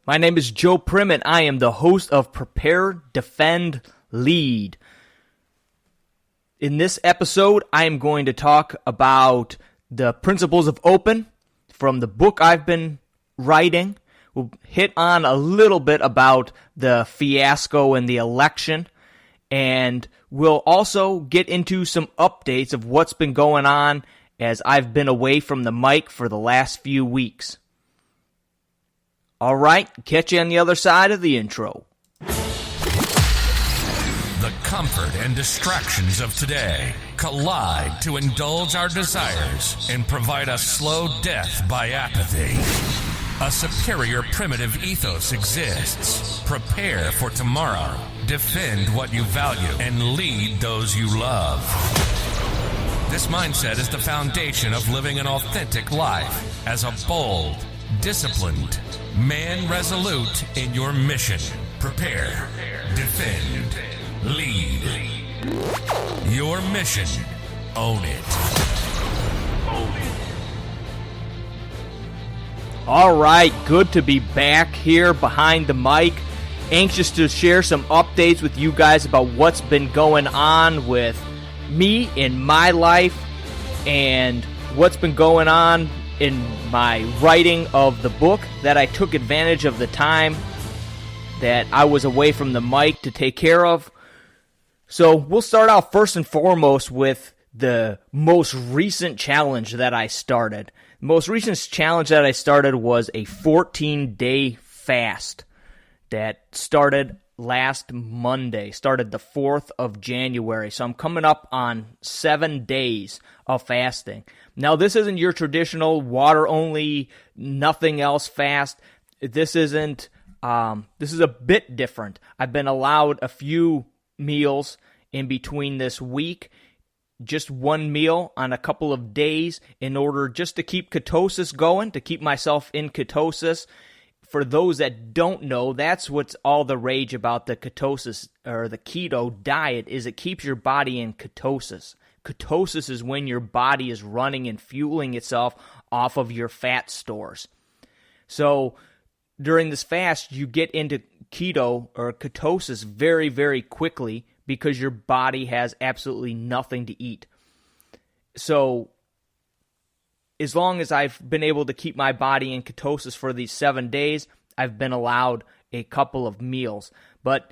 My name is Joe Prim, and I am the host of Prepare.Defend.Lead. In this episode, I am going to talk about the principles of open from the book I've been writing. We'll hit on a little bit about the fiasco in the election, and we'll also get into some updates of what's been going on as I've been away from the mic for the last few weeks. All right, catch you on the other side of the intro. The comfort and distractions of today collide to indulge our desires and provide a slow death by apathy. A superior primitive ethos exists. Prepare for tomorrow. Defend what you value and lead those you love. This mindset is the foundation of living an authentic life as a bold, disciplined man resolute in your mission. Prepare, defend, lead. Your mission. Own it. All right, good to be back here behind the mic. Anxious to share some updates with you guys about what's been going on with me in my life and what's been going on in my writing of the book, that I took advantage of the time that I was away from the mic to take care of. So we'll start out first and foremost with the most recent challenge that I started. The most recent challenge that I started was a 14-day fast that started last Monday, started the 4th of January. So I'm coming up on 7 days of fasting. Now, this isn't your traditional water-only, nothing else fast. This isn't. This is a bit different. I've been allowed a few meals in between this week, just one meal on a couple of days in order just to keep ketosis going, to keep myself in ketosis. For those that don't know, that's what's all the rage about the ketosis or the keto diet, is it keeps your body in ketosis. Ketosis is when your body is running and fueling itself off of your fat stores. So during this fast, you get into keto or ketosis very, very quickly because your body has absolutely nothing to eat. So as long as I've been able to keep my body in ketosis for these 7 days, I've been allowed a couple of meals. But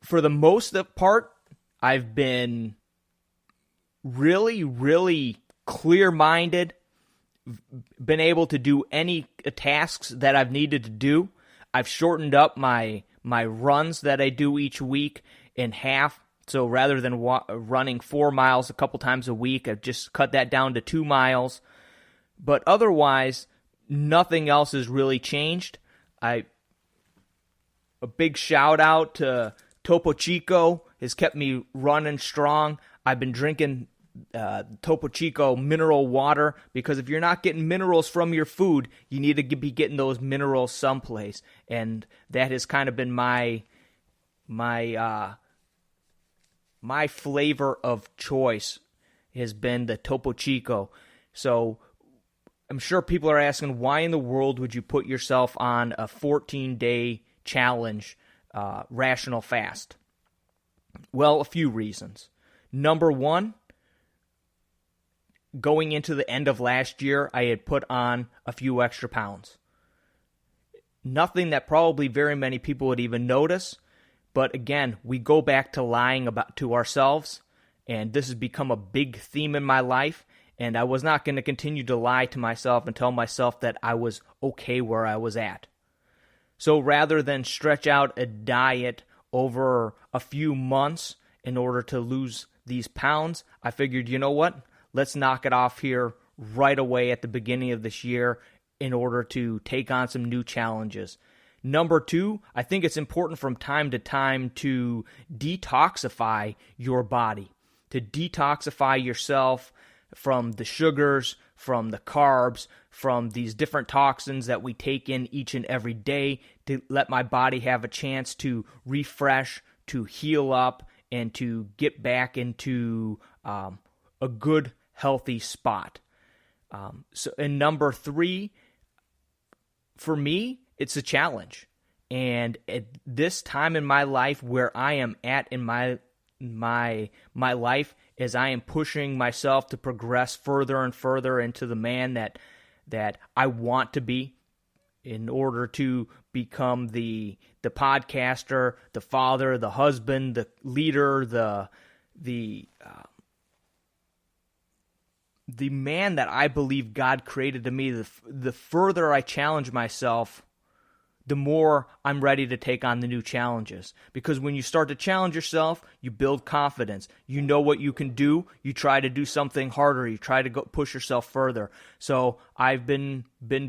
for the most part, I've been really, really clear-minded, been able to do any tasks that I've needed to do. I've shortened up my runs that I do each week in half. So rather than running 4 miles a couple times a week, I've just cut that down to 2 miles. But otherwise, nothing else has really changed. A big shout out to Topo Chico has kept me running strong. I've been drinking Topo Chico mineral water because if you're not getting minerals from your food, you need to be getting those minerals someplace. And that has kind of been my flavor of choice has been the Topo Chico. So I'm sure people are asking, why in the world would you put yourself on a 14-day challenge rational fast? Well, a few reasons. Number one, going into the end of last year, I had put on a few extra pounds. Nothing that probably very many people would even notice. But again, we go back to lying to ourselves, and this has become a big theme in my life, and I was not going to continue to lie to myself and tell myself that I was okay where I was at. So rather than stretch out a diet over a few months in order to lose these pounds, I figured, you know what? Let's knock it off here right away at the beginning of this year in order to take on some new challenges. Number two, I think it's important from time to time to detoxify your body, to detoxify yourself from the sugars, from the carbs, from these different toxins that we take in each and every day, to let my body have a chance to refresh, to heal up, and to get back into a good, healthy spot. And number three, for me, it's a challenge. And at this time in my life, where I am at in my life, as I am pushing myself to progress further and further into the man that I want to be, in order to become the podcaster, the father, the husband, the leader, the man that I believe God created to me. The further I challenge myself, the more I'm ready to take on the new challenges. Because when you start to challenge yourself, you build confidence. You know what you can do. You try to do something harder. You try to push yourself further. So I've been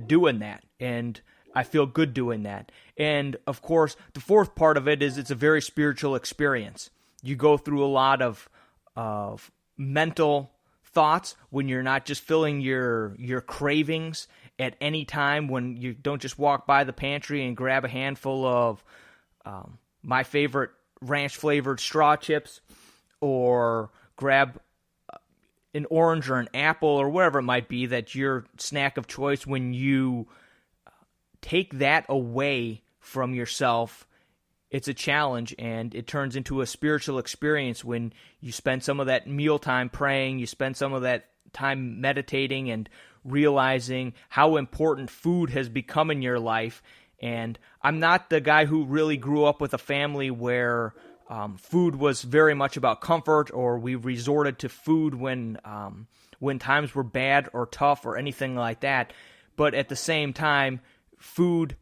doing that, and I feel good doing that. And of course, the fourth part of it is it's a very spiritual experience. You go through a lot of mental thoughts when you're not just filling your cravings at any time, when you don't just walk by the pantry and grab a handful of my favorite ranch-flavored straw chips, or grab an orange or an apple or whatever it might be, that's your snack of choice. When you take that away from yourself, it's a challenge, and it turns into a spiritual experience when you spend some of that mealtime praying, you spend some of that time meditating and realizing how important food has become in your life. And I'm not the guy who really grew up with a family where food was very much about comfort, or we resorted to food when times were bad or tough or anything like that. But at the same time, food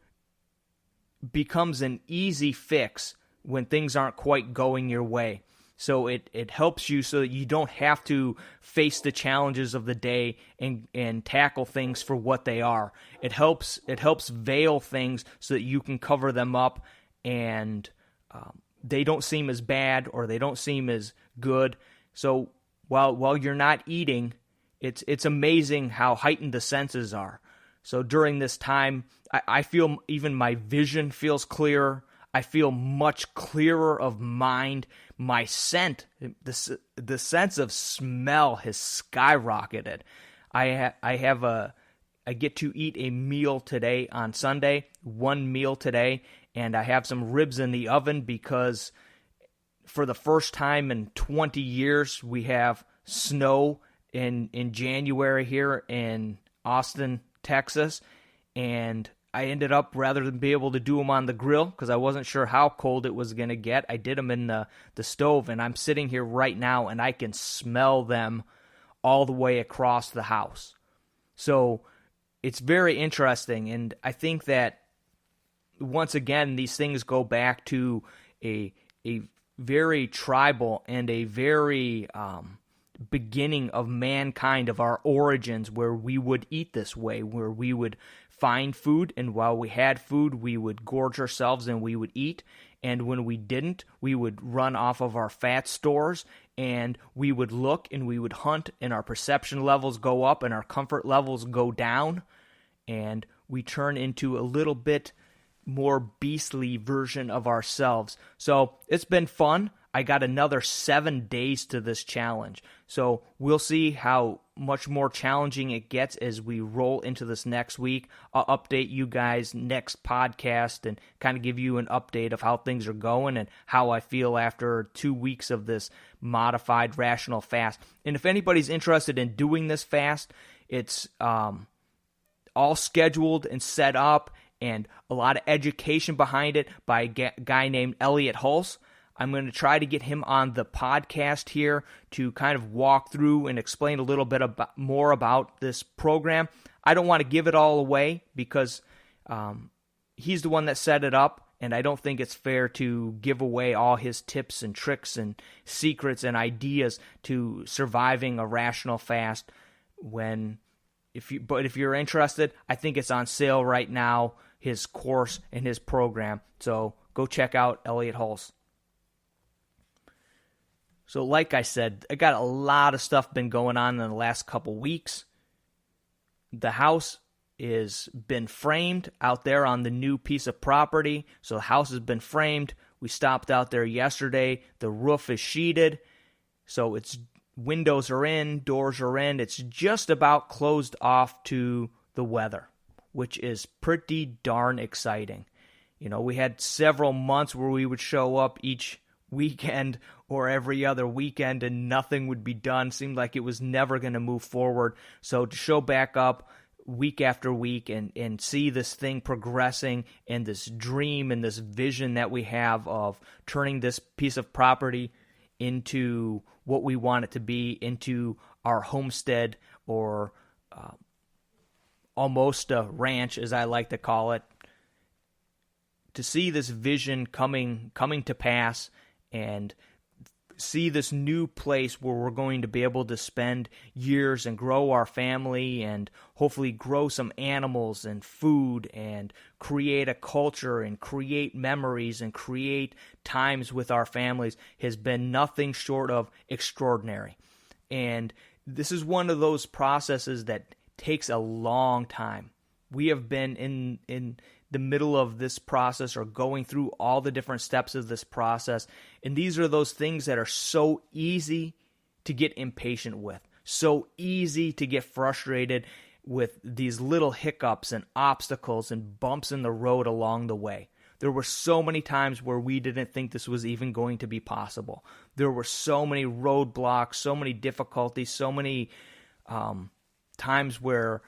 becomes an easy fix when things aren't quite going your way. So it helps you so that you don't have to face the challenges of the day and tackle things for what they are. It helps veil things so that you can cover them up, and they don't seem as bad, or they don't seem as good. So while you're not eating, it's amazing how heightened the senses are. So during this time, I feel even my vision feels clearer. I feel much clearer of mind. My scent, the sense of smell has skyrocketed. I get to eat a meal today on Sunday, one meal today, and I have some ribs in the oven because for the first time in 20 years, we have snow in January here in Austin, Texas, and I ended up, rather than be able to do them on the grill, because I wasn't sure how cold it was going to get, I did them in the stove, and I'm sitting here right now, and I can smell them all the way across the house. So it's very interesting, and I think that, once again, these things go back to a very tribal and a very beginning of mankind, of our origins, where we would eat this way, where we would find food, and while we had food, we would gorge ourselves and we would eat. And when we didn't, we would run off of our fat stores, and we would look and we would hunt, and our perception levels go up and our comfort levels go down, and we turn into a little bit more beastly version of ourselves. So it's been fun. I got another 7 days to this challenge. So we'll see how much more challenging it gets as we roll into this next week. I'll update you guys next podcast and kind of give you an update of how things are going and how I feel after 2 weeks of this modified rational fast. And if anybody's interested in doing this fast, it's all scheduled and set up, and a lot of education behind it by a guy named Elliot Hulse. I'm going to try to get him on the podcast here to kind of walk through and explain a little bit more about this program. I don't want to give it all away because he's the one that set it up, and I don't think it's fair to give away all his tips and tricks and secrets and ideas to surviving a rational fast. If you're interested, I think it's on sale right now, his course and his program. So go check out Elliot Hulse. So like I said, I got a lot of stuff been going on in the last couple weeks. The house is been framed out there on the new piece of property. So the house has been framed. We stopped out there yesterday. The roof is sheeted. So it's windows are in, doors are in. It's just about closed off to the weather, which is pretty darn exciting. We had several months where we would show up each weekend or every other weekend and nothing would be done. Seemed like it was never going to move forward. So to show back up week after week and see this thing progressing and this dream and this vision that we have of turning this piece of property into what we want it to be, into our homestead, or almost a ranch, as I like to call it, to see this vision coming to pass and see this new place where we're going to be able to spend years and grow our family and hopefully grow some animals and food and create a culture and create memories and create times with our families has been nothing short of extraordinary. And this is one of those processes that takes a long time. We have been in the middle of this process or going through all the different steps of this process. And these are those things that are so easy to get impatient with, so easy to get frustrated with these little hiccups and obstacles and bumps in the road along the way. There were so many times where we didn't think this was even going to be possible. There were so many roadblocks, so many difficulties, so many times where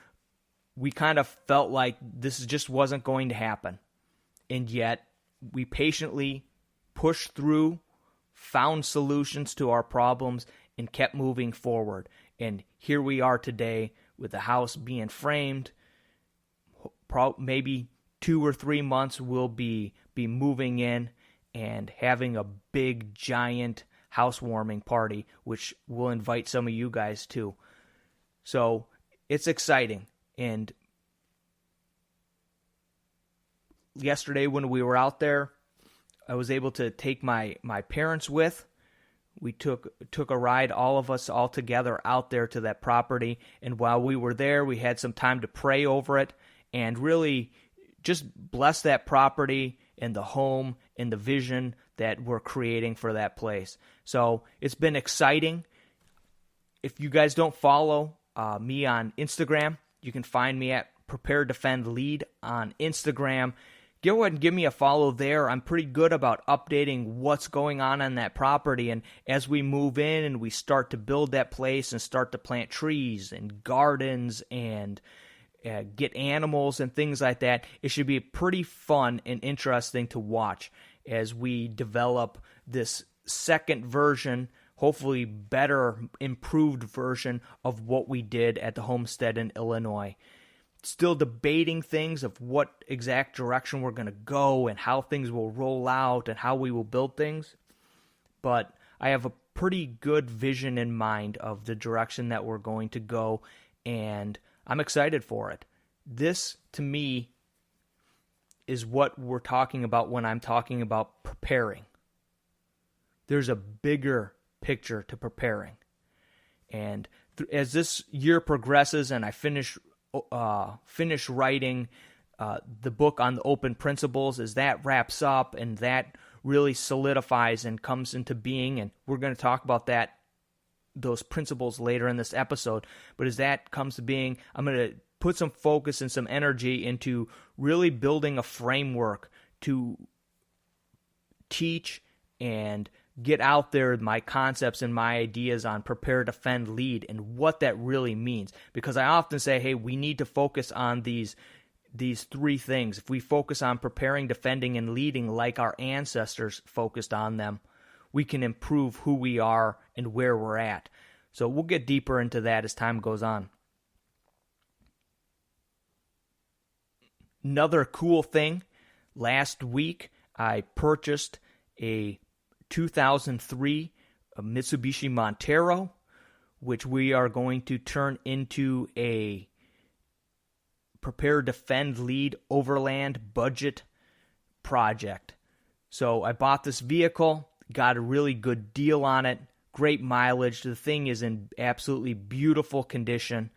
we kind of felt like this just wasn't going to happen. And yet, we patiently pushed through, found solutions to our problems, and kept moving forward. And here we are today with the house being framed. Maybe 2 or 3 months we'll be moving in and having a big, giant housewarming party, which we'll invite some of you guys to. So, it's exciting. And yesterday when we were out there, I was able to take my parents with. We took a ride, all of us all together out there to that property. And while we were there, we had some time to pray over it and really just bless that property and the home and the vision that we're creating for that place. So it's been exciting. If you guys don't follow me on Instagram, you can find me at Prepare.Defend.Lead on Instagram. Go ahead and give me a follow there. I'm pretty good about updating what's going on that property. And as we move in and we start to build that place and start to plant trees and gardens and get animals and things like that, it should be pretty fun and interesting to watch as we develop this second version, hopefully better, improved version of what we did at the Homestead in Illinois. Still debating things of what exact direction we're going to go and how things will roll out and how we will build things. But I have a pretty good vision in mind of the direction that we're going to go, and I'm excited for it. This, to me, is what we're talking about when I'm talking about preparing. There's a bigger picture to preparing. And as this year progresses and I finish writing the book on the open principles, as that wraps up and that really solidifies and comes into being, and we're going to talk about those principles later in this episode, but as that comes to being, I'm going to put some focus and some energy into really building a framework to teach and get out there my concepts and my ideas on Prepare, Defend, Lead and what that really means. Because I often say, hey, we need to focus on these 3 things. If we focus on preparing, defending, and leading like our ancestors focused on them, we can improve who we are and where we're at. So we'll get deeper into that as time goes on. Another cool thing, last week I purchased a 2003 Mitsubishi Montero, which we are going to turn into a Prepare, Defend, Lead overland budget project. So I bought this vehicle, got a really good deal on it, great mileage. The thing is in absolutely beautiful condition,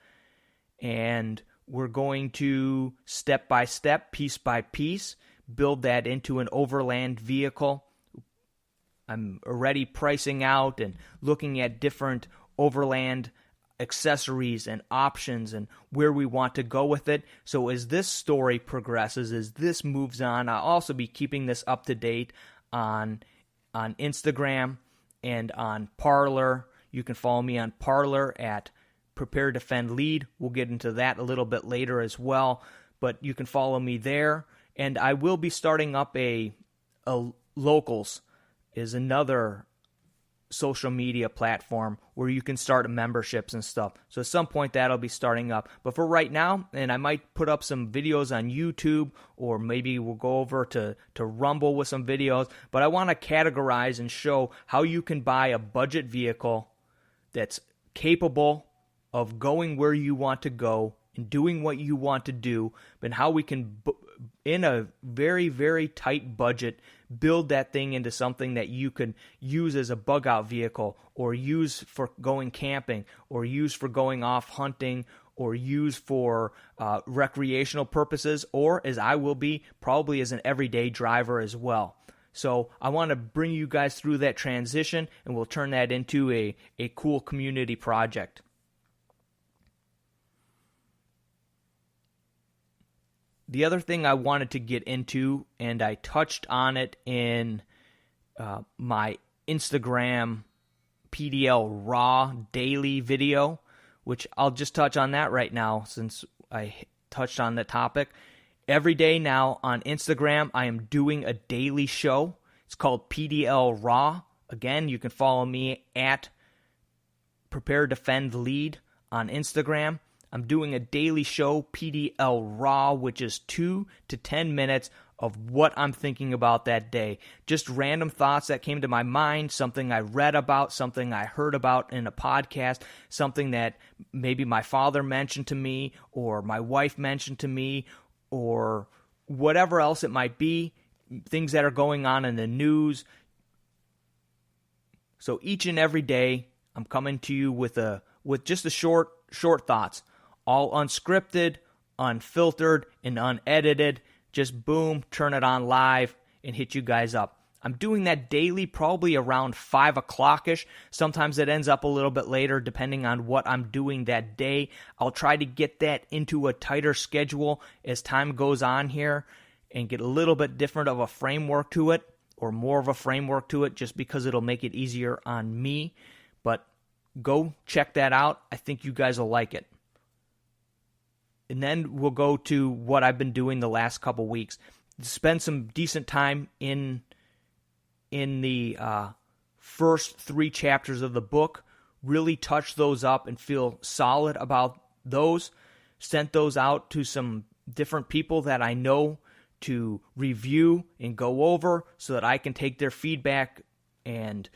and we're going to step by step, piece by piece, build that into an overland vehicle. I'm already pricing out and looking at different overland accessories and options and where we want to go with it. So as this story progresses, as this moves on, I'll also be keeping this up to date on Instagram and on Parler. You can follow me on Parler at Prepare.Defend.Lead. We'll get into that a little bit later as well, but you can follow me there. And I will be starting up a Locals is another social media platform where you can start memberships and stuff. So at some point that'll be starting up. But for right now, and I might put up some videos on YouTube, or maybe we'll go over to Rumble with some videos, but I want to categorize and show how you can buy a budget vehicle that's capable of going where you want to go and doing what you want to do, but how we can, in a very, very tight budget, build that thing into something that you can use as a bug out vehicle, or use for going camping, or use for going off hunting, or use for recreational purposes, or as I will be, probably as an everyday driver as well. So I want to bring you guys through that transition, and we'll turn that into a cool community project. The other thing I wanted to get into, and I touched on it in my Instagram PDL RAW daily video, which I'll just touch on that right now since I touched on the topic. Every day now on Instagram, I am doing a daily show. It's called PDL RAW. Again, you can follow me at Prepare.Defend.Lead on Instagram. I'm doing a daily show, PDL RAW, which is 2 to 10 minutes of what I'm thinking about that day. Just random thoughts that came to my mind, something I read about, something I heard about in a podcast, something that maybe my father mentioned to me, or my wife mentioned to me, or whatever else it might be, things that are going on in the news. So each and every day, I'm coming to you with just a short thoughts. All unscripted, unfiltered, and unedited. Just boom, turn it on live and hit you guys up. I'm doing that daily, probably around 5 o'clock-ish. Sometimes it ends up a little bit later, depending on what I'm doing that day. I'll try to get that into a tighter schedule as time goes on here and get a little bit different of a framework to it, or more of a framework to it, just because it'll make it easier on me. But go check that out. I think you guys will like it. And then we'll go to what I've been doing the last couple weeks. Spend some decent time in the first 3 chapters of the book. Really touch those up and feel solid about those. Sent those out to some different people that I know to review and go over, so that I can take their feedback and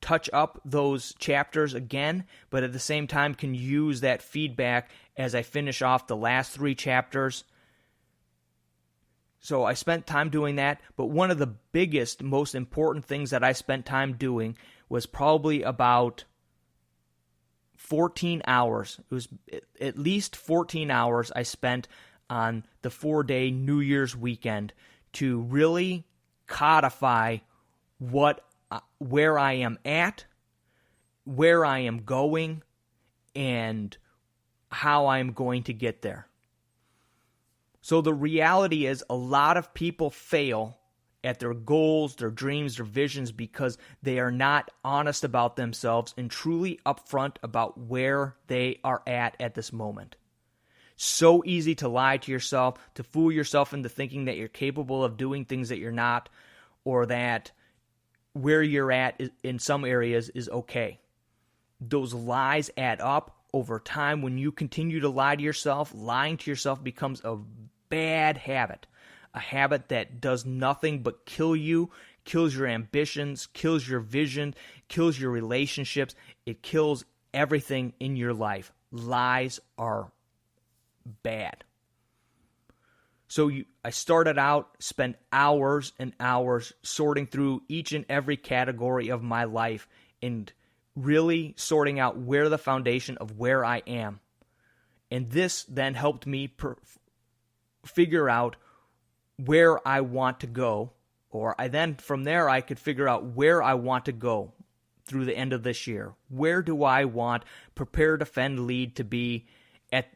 touch up those chapters again, but at the same time can use that feedback as I finish off the last 3 chapters. So I spent time doing that, but one of the biggest, most important things that I spent time doing was probably about 14 hours. It was at least 14 hours I spent on the 4-day New Year's weekend to really codify where I am at, where I am going, and how I am going to get there. So the reality is, a lot of people fail at their goals, their dreams, their visions, because they are not honest about themselves and truly upfront about where they are at this moment. So easy to lie to yourself, to fool yourself into thinking that you're capable of doing things that you're not, or that where you're at in some areas is okay. Those lies add up over time. When you continue to lie to yourself, lying to yourself becomes a bad habit. A habit that does nothing but kill you, kills your ambitions, kills your vision, kills your relationships. It kills everything in your life. Lies are bad. So I started out, spent hours and hours sorting through each and every category of my life and really sorting out where the foundation of where I am. And this then helped me figure out where I want to go, or from there I could figure out where I want to go through the end of this year? Where do I want Prepare.Defend.Lead to be at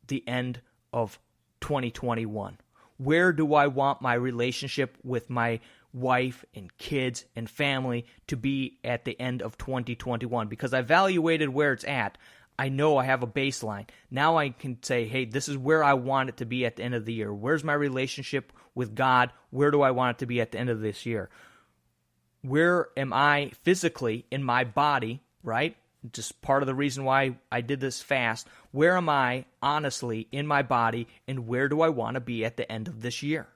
the end of 2021? Where do I want my relationship with my wife and kids and family to be at the end of 2021? Because I evaluated where it's at. I know I have a baseline. Now I can say, hey, this is where I want it to be at the end of the year. Where's my relationship with God? Where do I want it to be at the end of this year? Where am I physically in my body, right? Just part of the reason why I did this fast. Where am I honestly in my body, and where do I want to be at the end of this year?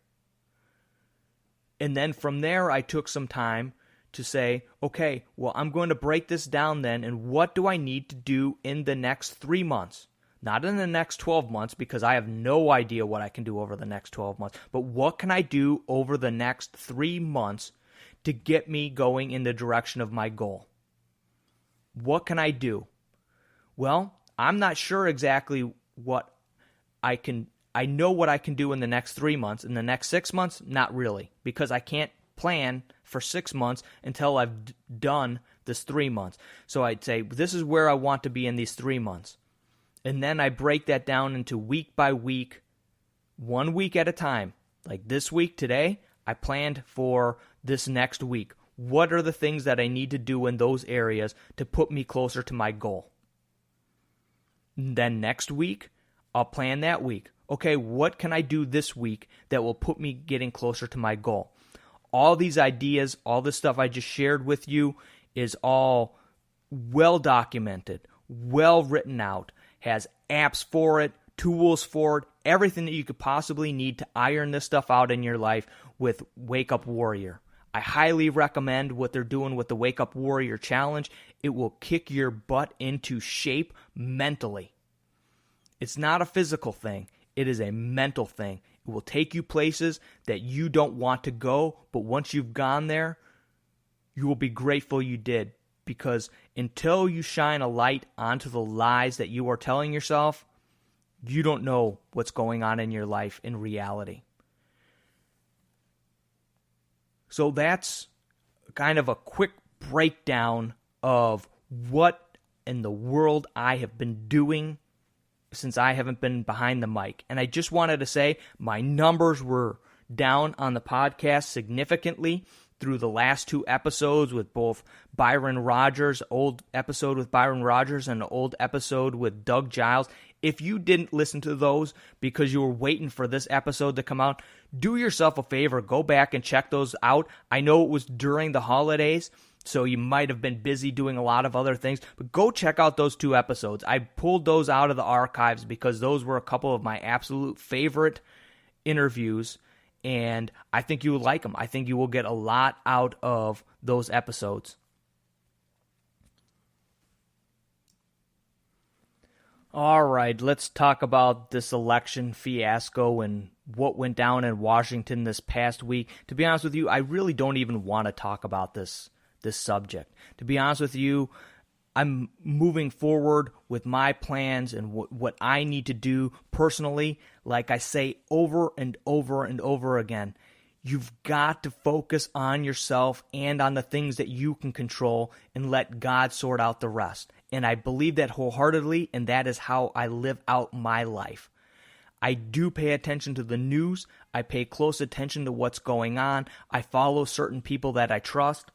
And then from there, I took some time to say, okay, well, I'm going to break this down then, and what do I need to do in the next 3 months? Not in the next 12 months, because I have no idea what I can do over the next 12 months, but what can I do over the next 3 months to get me going in the direction of my goal? What can I do? Well, I'm not sure exactly what I can. I know what I can do in the next 3 months. In the next 6 months, not really, because I can't plan for 6 months until I've done this 3 months. So I'd say, this is where I want to be in these 3 months. And then I break that down into week by week, 1 week at a time. Like this week, today, I planned for this next week. What are the things that I need to do in those areas to put me closer to my goal? And then next week, I'll plan that week. Okay, what can I do this week that will put me getting closer to my goal? All these ideas, all this stuff I just shared with you is all well documented, well written out, has apps for it, tools for it, everything that you could possibly need to iron this stuff out in your life with Wake Up Warrior. I highly recommend what they're doing with the Wake Up Warrior Challenge. It will kick your butt into shape mentally. It's not a physical thing. It is a mental thing. It will take you places that you don't want to go, but once you've gone there, you will be grateful you did. Because until you shine a light onto the lies that you are telling yourself, you don't know what's going on in your life in reality. So that's kind of a quick breakdown of what in the world I have been doing since I haven't been behind the mic. And I just wanted to say my numbers were down on the podcast significantly through the last 2 episodes with both Byron Rogers, old episode with Byron Rogers and an old episode with Doug Giles. If you didn't listen to those because you were waiting for this episode to come out, do yourself a favor, go back and check those out. I know it was during the holidays, so you might have been busy doing a lot of other things, but go check out those 2 episodes. I pulled those out of the archives because those were a couple of my absolute favorite interviews, and I think you will like them. I think you will get a lot out of those episodes. All right, let's talk about this election fiasco and what went down in Washington this past week. To be honest with you, I really don't even want to talk about this subject. To be honest with you, I'm moving forward with my plans and what I need to do personally. Like I say over and over and over again, you've got to focus on yourself and on the things that you can control and let God sort out the rest. And I believe that wholeheartedly, and that is how I live out my life. I do pay attention to the news. I pay close attention to what's going on. I follow certain people that I trust.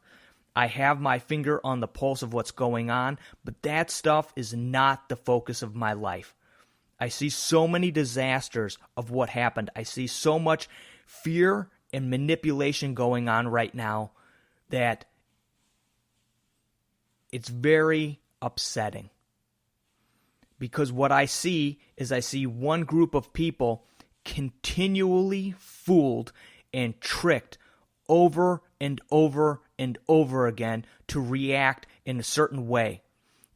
I have my finger on the pulse of what's going on, but that stuff is not the focus of my life. I see so many disasters of what happened. I see so much fear and manipulation going on right now that it's very upsetting. Because what I see is I see one group of people continually fooled and tricked over and over and over again to react in a certain way,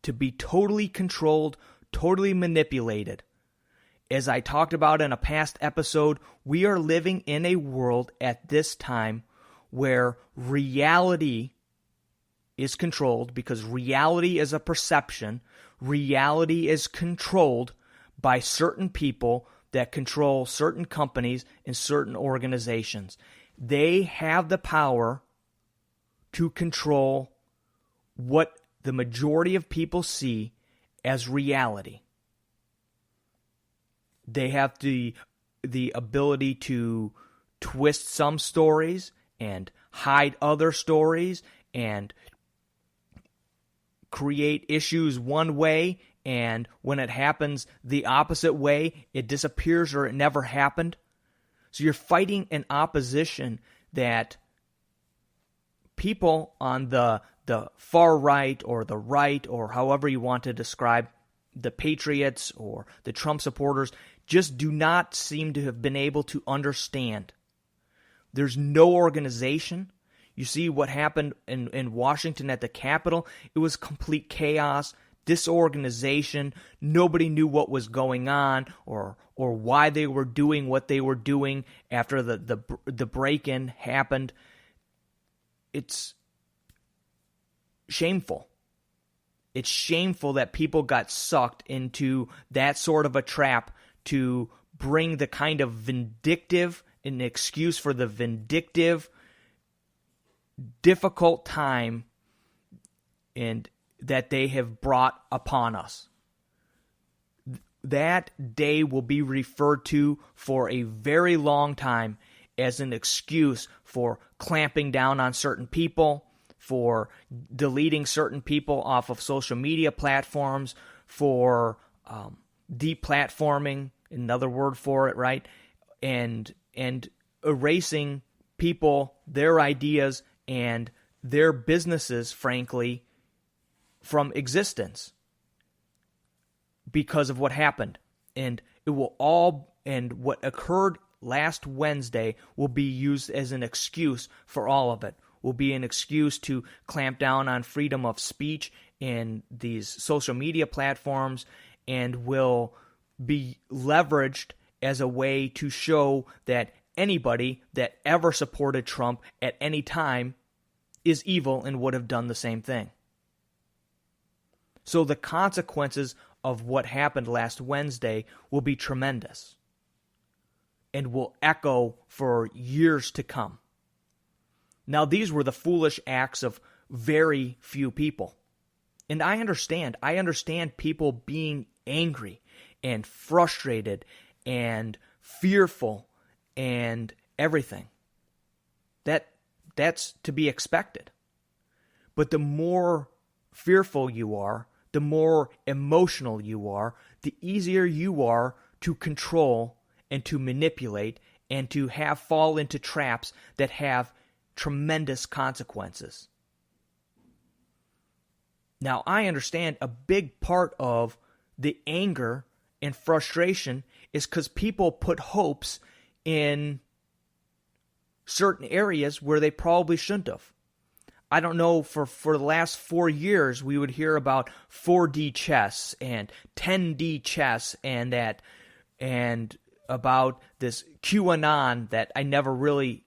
to be totally controlled, totally manipulated. As I talked about in a past episode, we are living in a world at this time where reality is controlled, because reality is a perception. Reality is controlled by certain people that control certain companies and certain organizations. They have the power to control what the majority of people see as reality. They have the ability to twist some stories and hide other stories and create issues one way, and when it happens the opposite way, it disappears or it never happened. So you're fighting an opposition that people on the far right or however you want to describe the patriots or the Trump supporters just do not seem to have been able to understand. There's no organization. You see what happened in Washington at the Capitol. It was complete chaos, disorganization. Nobody knew what was going on or why they were doing what they were doing after the break-in happened. It's shameful. It's shameful that people got sucked into that sort of a trap to bring the kind of vindictive, an excuse for the vindictive, difficult time and that they have brought upon us. That day will be referred to for a very long time as an excuse for clamping down on certain people, for deleting certain people off of social media platforms, for deplatforming, another word for it, right? And erasing people, their ideas, and their businesses, frankly, from existence because of what happened. And what occurred last Wednesday will be used as an excuse for all of it. Will be an excuse to clamp down on freedom of speech in these social media platforms, and will be leveraged as a way to show that anybody that ever supported Trump at any time is evil and would have done the same thing. So the consequences of what happened last Wednesday will be tremendous and will echo for years to come. Now, these were the foolish acts of very few people. And I understand people being angry and frustrated and fearful and everything. That's to be expected. But the more fearful you are, the more emotional you are, the easier you are to control and to manipulate and to have fall into traps that have tremendous consequences. Now, I understand a big part of the anger and frustration is because people put hopes in certain areas where they probably shouldn't have. I don't know, for the last 4 years, we would hear about 4D chess and 10D chess and about this QAnon that I never really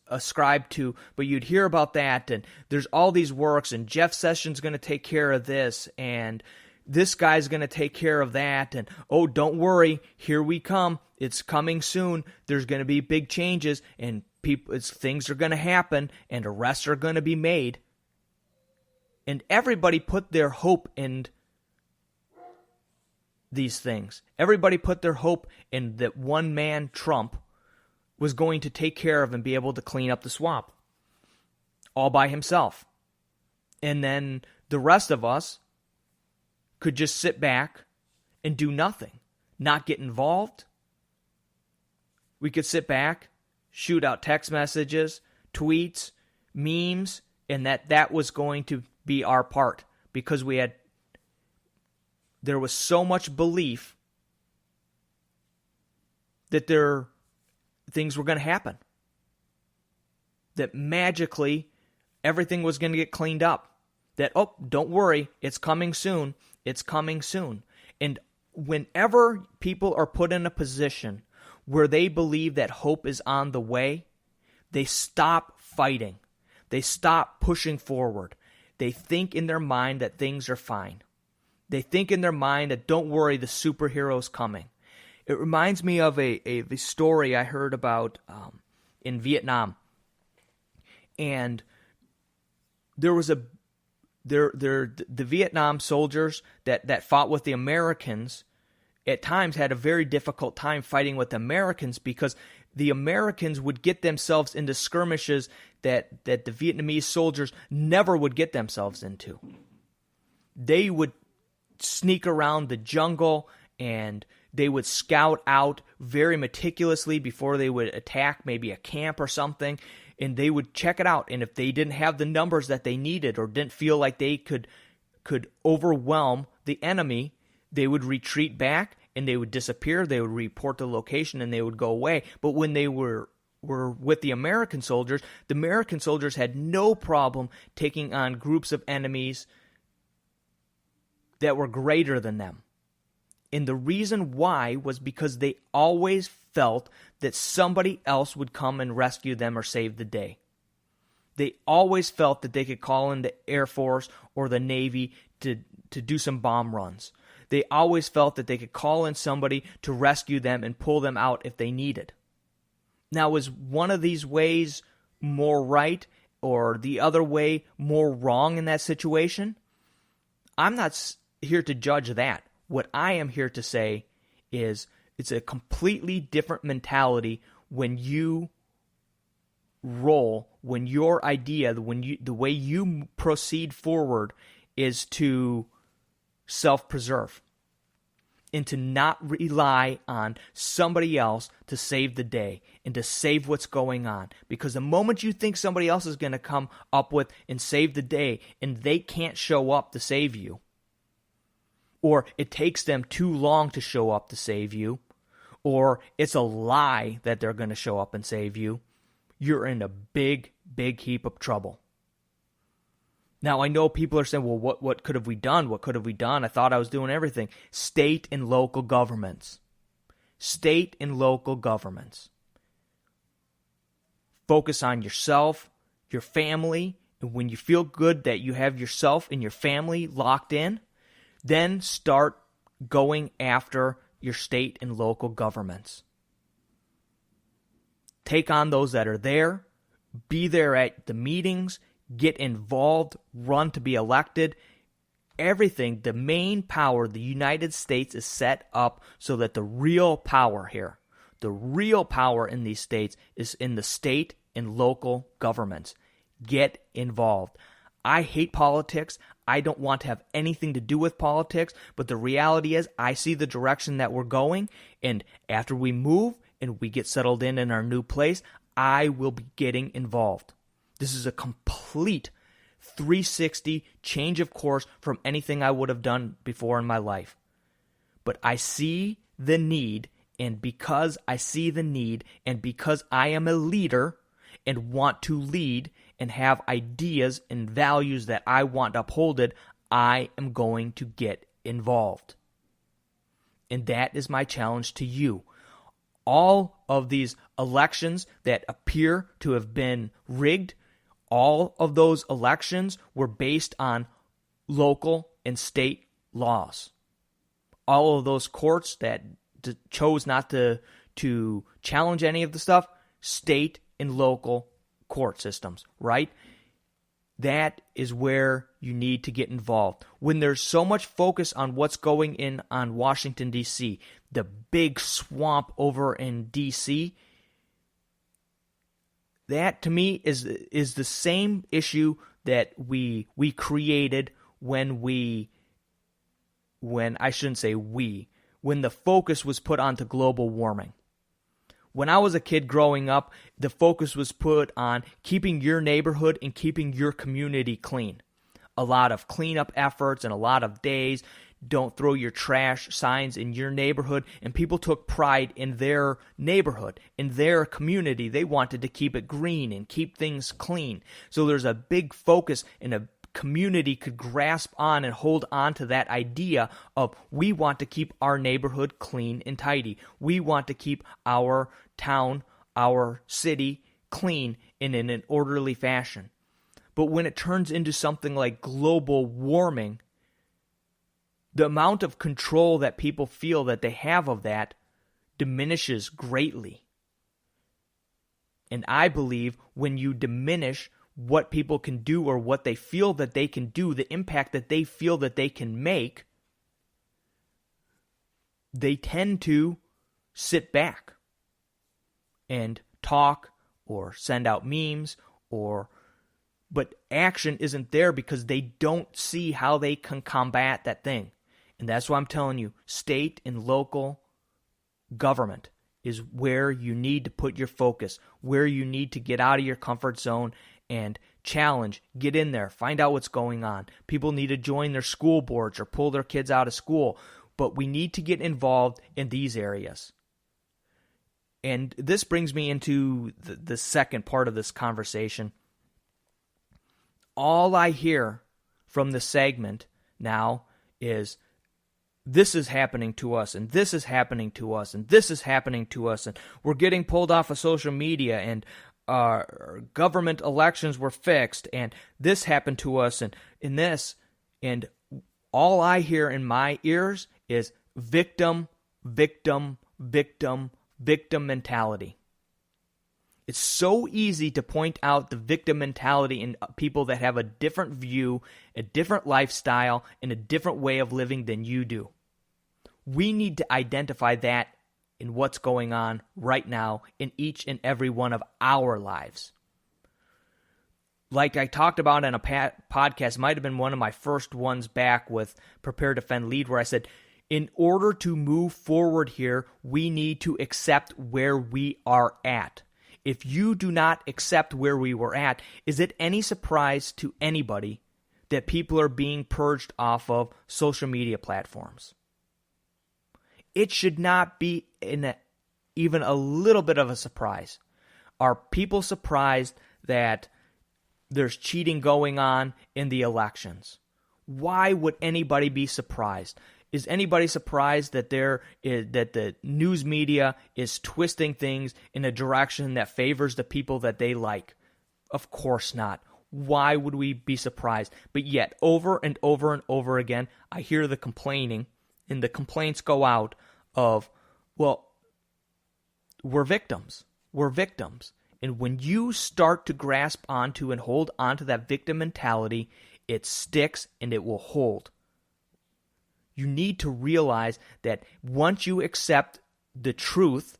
ascribed to, but you'd hear about that, and there's all these works, and Jeff Sessions going to take care of this, and this guy's going to take care of that, and oh, don't worry, here we come, it's coming soon, there's going to be big changes, and things are going to happen, and arrests are going to be made. And everybody put their hope in these things. Everybody put their hope in that one man, Trump, was going to take care of and be able to clean up the swamp all by himself. And then the rest of us could just sit back and do nothing, not get involved. We could sit back, shoot out text messages, tweets, memes, and that was going to be our part because there was so much belief that things were going to happen. That magically everything was going to get cleaned up. That, oh, don't worry, it's coming soon. It's coming soon. And whenever people are put in a position where they believe that hope is on the way, they stop fighting. They stop pushing forward. They think in their mind that things are fine. They think in their mind that, don't worry, the superhero's coming. It reminds me of a story I heard about in Vietnam. And there was the Vietnam soldiers that fought with the Americans at times had a very difficult time fighting with the Americans because the Americans would get themselves into skirmishes that the Vietnamese soldiers never would get themselves into. They would sneak around the jungle and they would scout out very meticulously before they would attack maybe a camp or something, and they would check it out. And if they didn't have the numbers that they needed or didn't feel like they could overwhelm the enemy, they would retreat back and they would disappear. They would report the location and they would go away. But when they were with the American soldiers had no problem taking on groups of enemies that were greater than them. And the reason why was because they always felt that somebody else would come and rescue them or save the day. They always felt that they could call in the Air Force or the Navy to do some bomb runs. They always felt that they could call in somebody to rescue them and pull them out if they needed. Now, is one of these ways more right or the other way more wrong in that situation? I'm not here to judge that. What I am here to say is it's a completely different mentality when you roll, when your idea, the way you proceed forward is to self-preserve and to not rely on somebody else to save the day and to save what's going on. Because the moment you think somebody else is going to come up with and save the day and they can't show up to save you, or it takes them too long to show up to save you, or it's a lie that they're going to show up and save you, you're in a big, big heap of trouble. Now, I know people are saying, well, what could have we done? What could have we done? I thought I was doing everything. State and local governments. State and local governments. Focus on yourself, your family, and when you feel good that you have yourself and your family locked in, then start going after your state and local governments. Take on those that are there. Be there at the meetings. Get involved. Run to be elected. Everything, the main power, the United States is set up so that the real power here, the real power in these states is in the state and local governments. Get involved. I hate politics. I don't want to have anything to do with politics, but the reality is I see the direction that we're going, and after we move and we get settled in our new place, I will be getting involved. This is a complete 360 change of course from anything I would have done before in my life. But I see the need, and because I see the need, and because I am a leader and want to lead and have ideas and values that I want upholded, I am going to get involved. And that is my challenge to you. All of these elections that appear to have been rigged, all of those elections were based on local and state laws. All of those courts that chose not to challenge any of the stuff, state and local court systems, right? That is where you need to get involved. When there's so much focus on what's going in on Washington, D.C., the big swamp over in D.C., that to me is the same issue that we created when the focus was put onto global warming. When I was a kid growing up, the focus was put on keeping your neighborhood and keeping your community clean. A lot of cleanup efforts and a lot of days. Don't throw your trash signs in your neighborhood. And people took pride in their neighborhood, in their community. They wanted to keep it green and keep things clean. So there's a big focus, and a community could grasp on and hold on to that idea of we want to keep our neighborhood clean and tidy. We want to keep our town, our city clean and in an orderly fashion. But when it turns into something like global warming, the amount of control that people feel that they have of that diminishes greatly. And I believe when you diminish what people can do or what they feel that they can do, the impact that they feel that they can make, they tend to sit back and talk or send out memes but action isn't there because they don't see how they can combat that thing. And that's why I'm telling you, state and local government is where you need to put your focus, where you need to get out of your comfort zone and challenge, get in there, find out what's going on. People need to join their school boards or pull their kids out of school, but we need to get involved in these areas. And this brings me into the second part of this conversation. All I hear from the segment now is, this is happening to us, and this is happening to us, and this is happening to us, and we're getting pulled off of social media, and government elections were fixed, and this happened to us, and this, and all I hear in my ears is victim, victim, victim, victim mentality. It's so easy to point out the victim mentality in people that have a different view, a different lifestyle, and a different way of living than you do. We need to identify that in what's going on right now in each and every one of our lives. Like I talked about in a podcast, might have been one of my first ones back with Prepare.Defend.Lead, where I said, in order to move forward here, we need to accept where we are at. If you do not accept where we were at, is it any surprise to anybody that people are being purged off of social media platforms? It should not be even a little bit of a surprise. Are people surprised that there's cheating going on in the elections? Why would anybody be surprised? Is anybody surprised that that the news media is twisting things in a direction that favors the people that they like? Of course not. Why would we be surprised? But yet, over and over and over again, I hear the complaining, and the complaints go out of, well, we're victims. We're victims. And when you start to grasp onto and hold onto that victim mentality, it sticks and it will hold. You need to realize that once you accept the truth,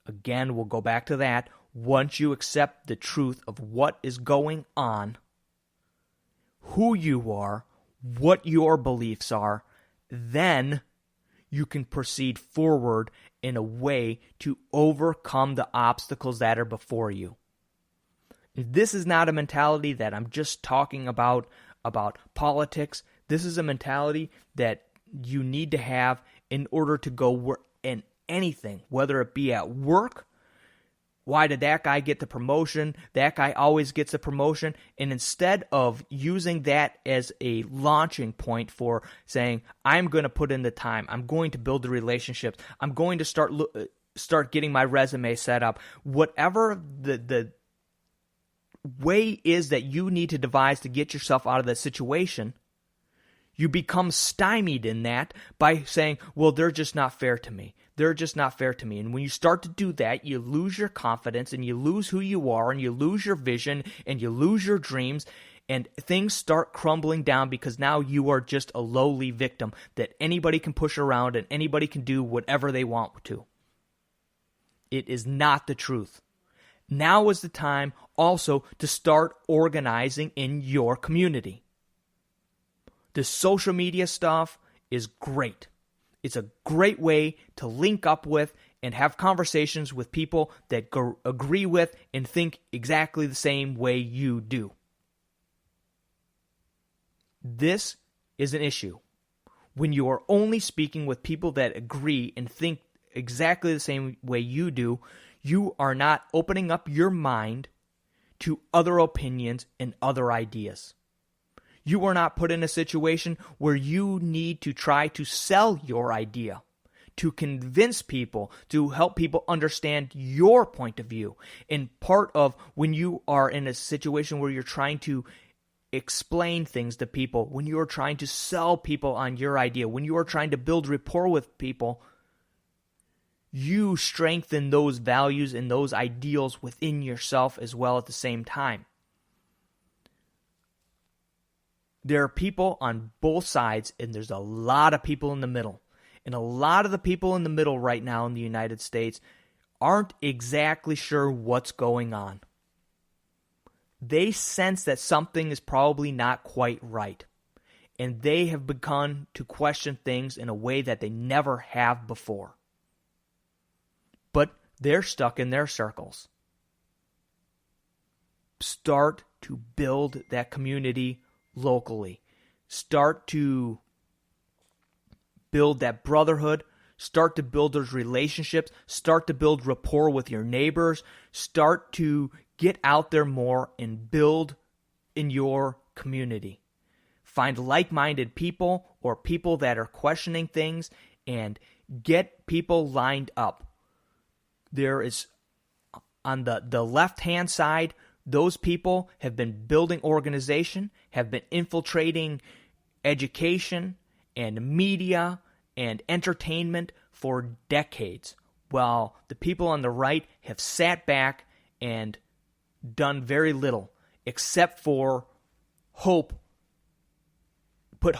again, we'll go back to that, once you accept the truth of what is going on, who you are, what your beliefs are, then you can proceed forward in a way to overcome the obstacles that are before you. This is not a mentality that I'm just talking about politics. This is a mentality that you need to have in order to go in anything, whether it be at work. Why did that guy get the promotion? That guy always gets a promotion. And instead of using that as a launching point for saying, I'm going to put in the time, I'm going to build the relationships, I'm going to start getting my resume set up, whatever the way is that you need to devise to get yourself out of that situation, you become stymied in that by saying, well, they're just not fair to me. They're just not fair to me. And when you start to do that, you lose your confidence and you lose who you are and you lose your vision and you lose your dreams and things start crumbling down because now you are just a lowly victim that anybody can push around and anybody can do whatever they want to. It is not the truth. Now is the time also to start organizing in your community. The social media stuff is great. It's a great way to link up with and have conversations with people that agree with and think exactly the same way you do. This is an issue. When you are only speaking with people that agree and think exactly the same way you do, you are not opening up your mind to other opinions and other ideas. You are not put in a situation where you need to try to sell your idea, to convince people, to help people understand your point of view. And part of when you are in a situation where you're trying to explain things to people, when you are trying to sell people on your idea, when you are trying to build rapport with people, you strengthen those values and those ideals within yourself as well at the same time. There are people on both sides, and there's a lot of people in the middle. And a lot of the people in the middle right now in the United States aren't exactly sure what's going on. They sense that something is probably not quite right. And they have begun to question things in a way that they never have before. But they're stuck in their circles. Start to build that community locally. Start to build that brotherhood. Start to build those relationships. Start to build rapport with your neighbors. Start to get out there more and build in your community. Find like-minded people or people that are questioning things and get people lined up. There is, on the left-hand side, those people have been building organization, have been infiltrating education and media and entertainment for decades, while the people on the right have sat back and done very little except for put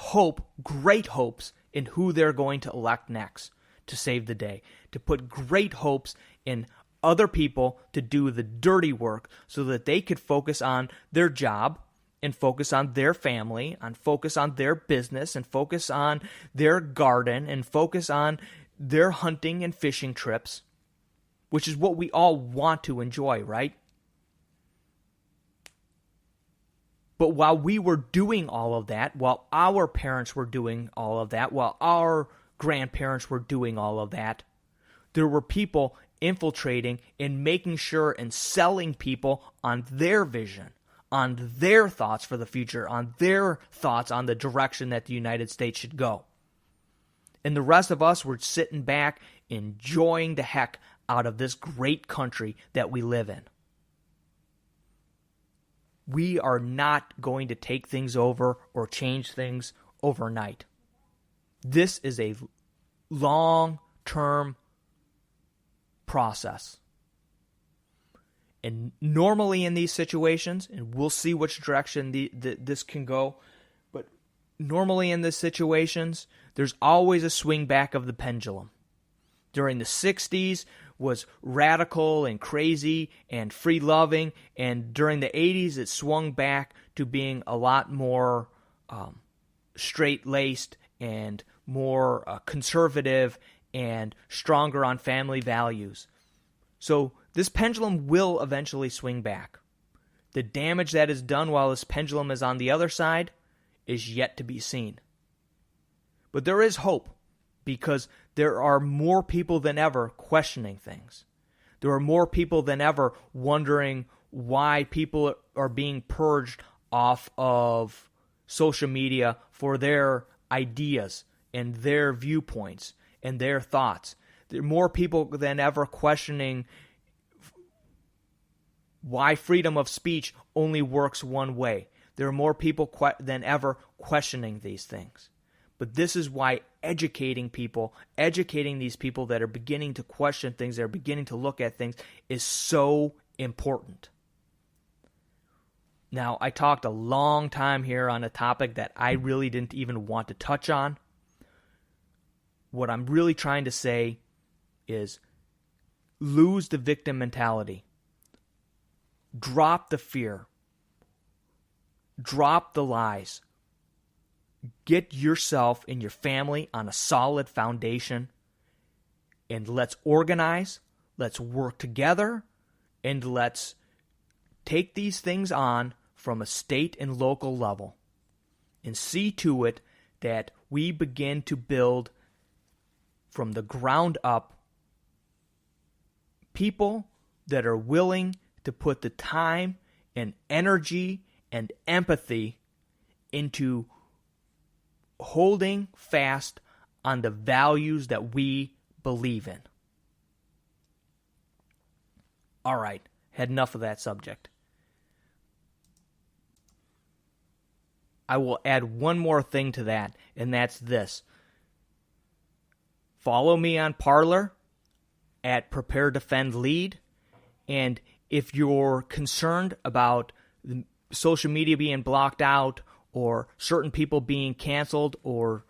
great hopes in who they're going to elect next to save the day, to put great hopes in other people to do the dirty work so that they could focus on their job and focus on their family, and focus on their business, and focus on their garden, and focus on their hunting and fishing trips, which is what we all want to enjoy, right? But while we were doing all of that, while our parents were doing all of that, while our grandparents were doing all of that, there were people infiltrating and making sure and selling people on their vision, on their thoughts for the future, on their thoughts on the direction that the United States should go. And the rest of us were sitting back enjoying the heck out of this great country that we live in. We are not going to take things over or change things overnight. This is a long-term process. And normally in these situations, and we'll see which direction this can go, but normally in these situations, there's always a swing back of the pendulum. During the 60s was radical and crazy and free-loving, and during the 80s it swung back to being a lot more straight-laced and more conservative and stronger on family values. So this pendulum will eventually swing back. The damage that is done while this pendulum is on the other side is yet to be seen. But there is hope, because there are more people than ever questioning things. There are more people than ever wondering why people are being purged off of social media for their ideas and their viewpoints and their thoughts. There are more people than ever questioning why freedom of speech only works one way. There are more people than ever questioning these things. But this is why educating these people that are beginning to question things, that are beginning to look at things, is so important. Now, I talked a long time here on a topic that I really didn't even want to touch on. What I'm really trying to say is lose the victim mentality. Drop the fear. Drop the lies. Get yourself and your family on a solid foundation, and let's organize, let's work together, and let's take these things on from a state and local level and see to it that we begin to build from the ground up people that are willing to put the time and energy and empathy into holding fast on the values that we believe in. All right, had enough of that subject. I will add one more thing to that, and that's this. Follow me on Parler at Prepare.Defend.Lead, and if you're concerned about social media being blocked out or certain people being canceled or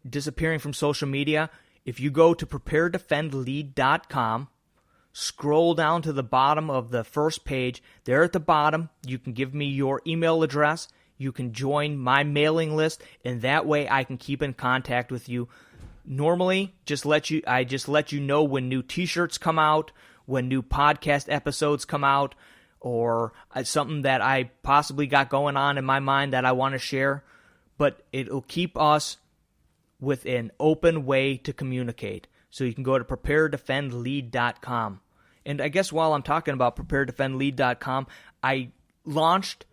disappearing from social media, if you go to Prepare.Defend.Lead.com, scroll down to the bottom of the first page, there at the bottom, you can give me your email address. You can join my mailing list, and that way I can keep in contact with you. Normally, I just let you know when new t-shirts come out, when new podcast episodes come out, or something that I possibly got going on in my mind that I want to share. But it'll keep us with an open way to communicate. So you can go to Prepare.Defend.Lead.com. And I guess while I'm talking about Prepare.Defend.Lead.com, I launched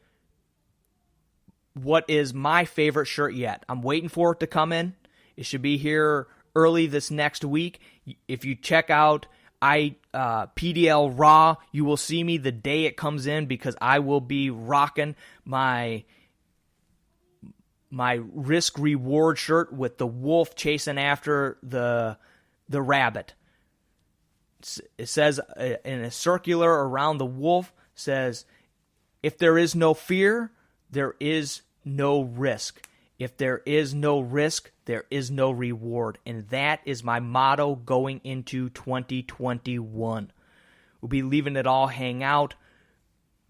what is my favorite shirt yet. I'm waiting for it to come in. It should be here early this next week. If you check out PDL RAW, you will see me the day it comes in, because I will be rocking my risk reward shirt with the wolf chasing after the rabbit. It says in a circular around the wolf, says, if there is no fear, there is no risk. If there is no risk, there is no reward. And that is my motto going into 2021. We'll be leaving it all hang out,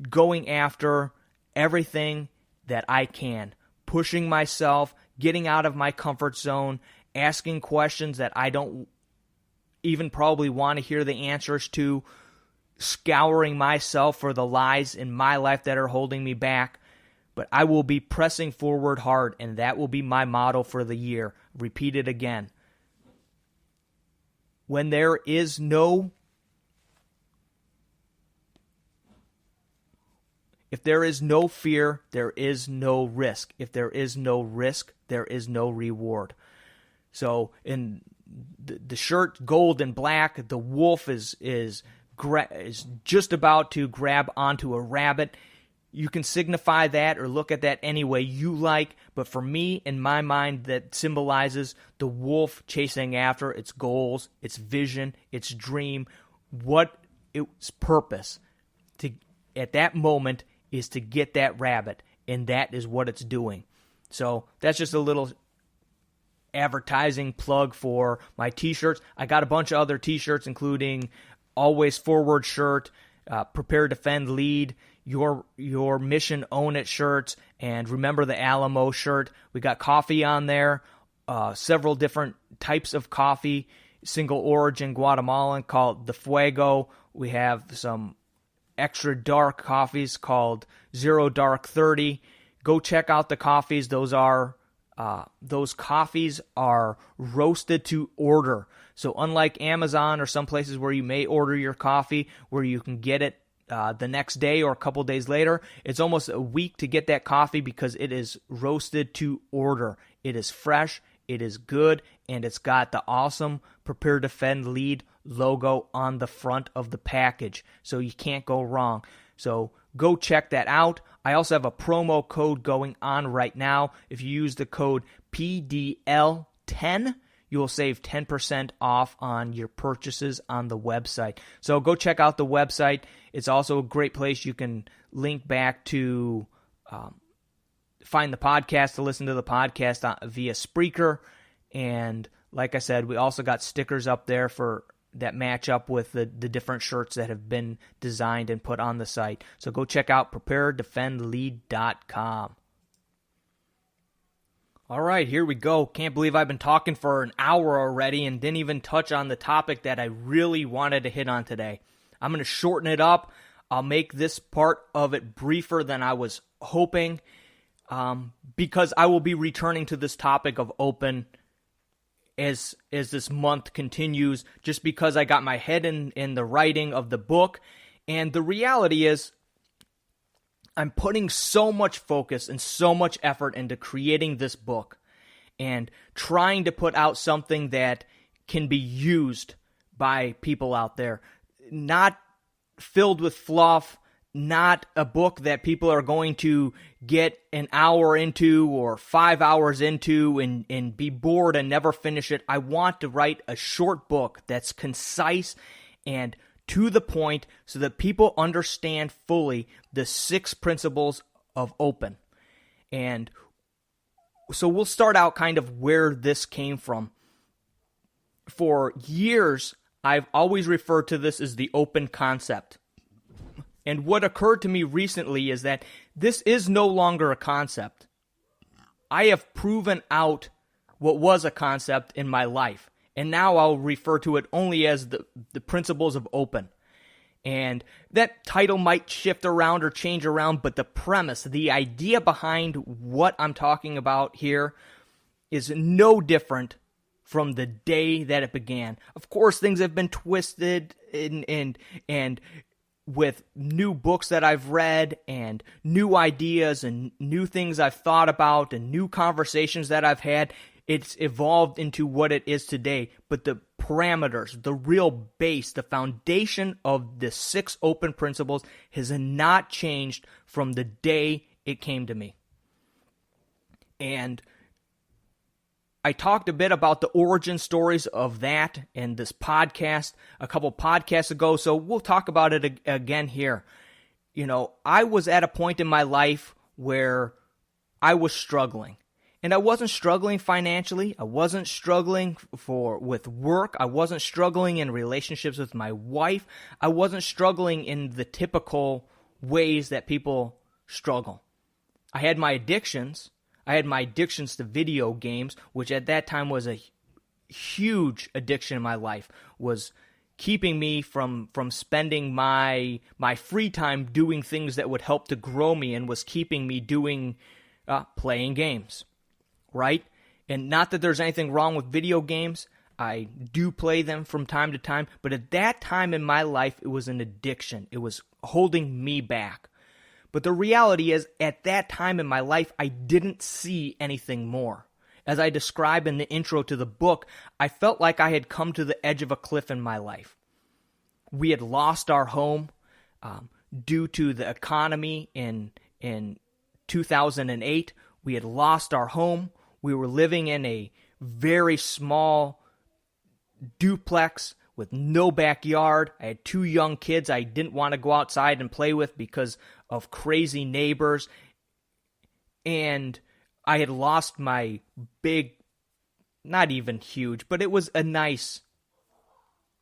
going after everything that I can, pushing myself, getting out of my comfort zone, asking questions that I don't even probably want to hear the answers to, scouring myself for the lies in my life that are holding me back. But I will be pressing forward hard, and that will be my motto for the year. Repeat it again. When there is no... If there is no fear, there is no risk. If there is no risk, there is no reward. So in the shirt, gold and black, the wolf is just about to grab onto a rabbit. You can signify that or look at that any way you like, but for me, in my mind, that symbolizes the wolf chasing after its goals, its vision, its dream, what its purpose at that moment is to get that rabbit, and that is what it's doing. So that's just a little advertising plug for my t-shirts. I got a bunch of other t-shirts, including Always Forward shirt, Prepare, Defend, Lead, Your Mission, Own It shirts, and Remember the Alamo shirt. We got coffee on there, several different types of coffee, single origin Guatemalan called the Fuego. We have some extra dark coffees called Zero Dark 30. Go check out the coffees. Those coffees are roasted to order. So unlike Amazon or some places where you may order your coffee where you can get it the next day or a couple days later, it's almost a week to get that coffee because it is roasted to order. It is fresh, it is good, and it's got the awesome Prepare, Defend, Lead logo on the front of the package. So you can't go wrong. So go check that out. I also have a promo code going on right now. If you use the code PDL10, you will save 10% off on your purchases on the website. So go check out the website. It's also a great place you can link back to find the podcast, to listen to the podcast via Spreaker. And like I said, we also got stickers up there for that match up with the different shirts that have been designed and put on the site. So go check out Prepare.Defend.Lead.com. All right, here we go. Can't believe I've been talking for an hour already and didn't even touch on the topic that I really wanted to hit on today. I'm going to shorten it up. I'll make this part of it briefer than I was hoping because I will be returning to this topic of open as this month continues, just because I got my head in the writing of the book. And the reality is I'm putting so much focus and so much effort into creating this book and trying to put out something that can be used by people out there. Not filled with fluff, not a book that people are going to get an hour into or 5 hours into and be bored and never finish it. I want to write a short book that's concise and to the point so that people understand fully the 6 principles of open. And so we'll start out kind of where this came from. For years, I've always referred to this as the open concept. And what occurred to me recently is that this is no longer a concept. I have proven out what was a concept in my life. And now I'll refer to it only as the principles of open. And that title might shift around or change around, but the premise, the idea behind what I'm talking about here is no different from the day that it began. Of course, things have been twisted and with new books that I've read and new ideas and new things I've thought about and new conversations that I've had, it's evolved into what it is today. But the parameters, the real base, the foundation of the 6 open principles has not changed from the day it came to me. And I talked a bit about the origin stories of that in this podcast a couple podcasts ago, so we'll talk about it again here. You know, I was at a point in my life where I was struggling. And I wasn't struggling financially. I wasn't struggling with work. I wasn't struggling in relationships with my wife. I wasn't struggling in the typical ways that people struggle. I had my addictions. I had my addictions to video games, which at that time was a huge addiction in my life, was keeping me from spending my free time doing things that would help to grow me, and was keeping me doing playing games, right? And not that there's anything wrong with video games. I do play them from time to time, but at that time in my life, it was an addiction. It was holding me back. But the reality is, at that time in my life, I didn't see anything more. As I describe in the intro to the book, I felt like I had come to the edge of a cliff in my life. We had lost our home due to the economy in 2008. We had lost our home. We were living in a very small duplex with no backyard. I had 2 young kids I didn't want to go outside and play with because of crazy neighbors. And I had lost my big, not even huge, but it was a nice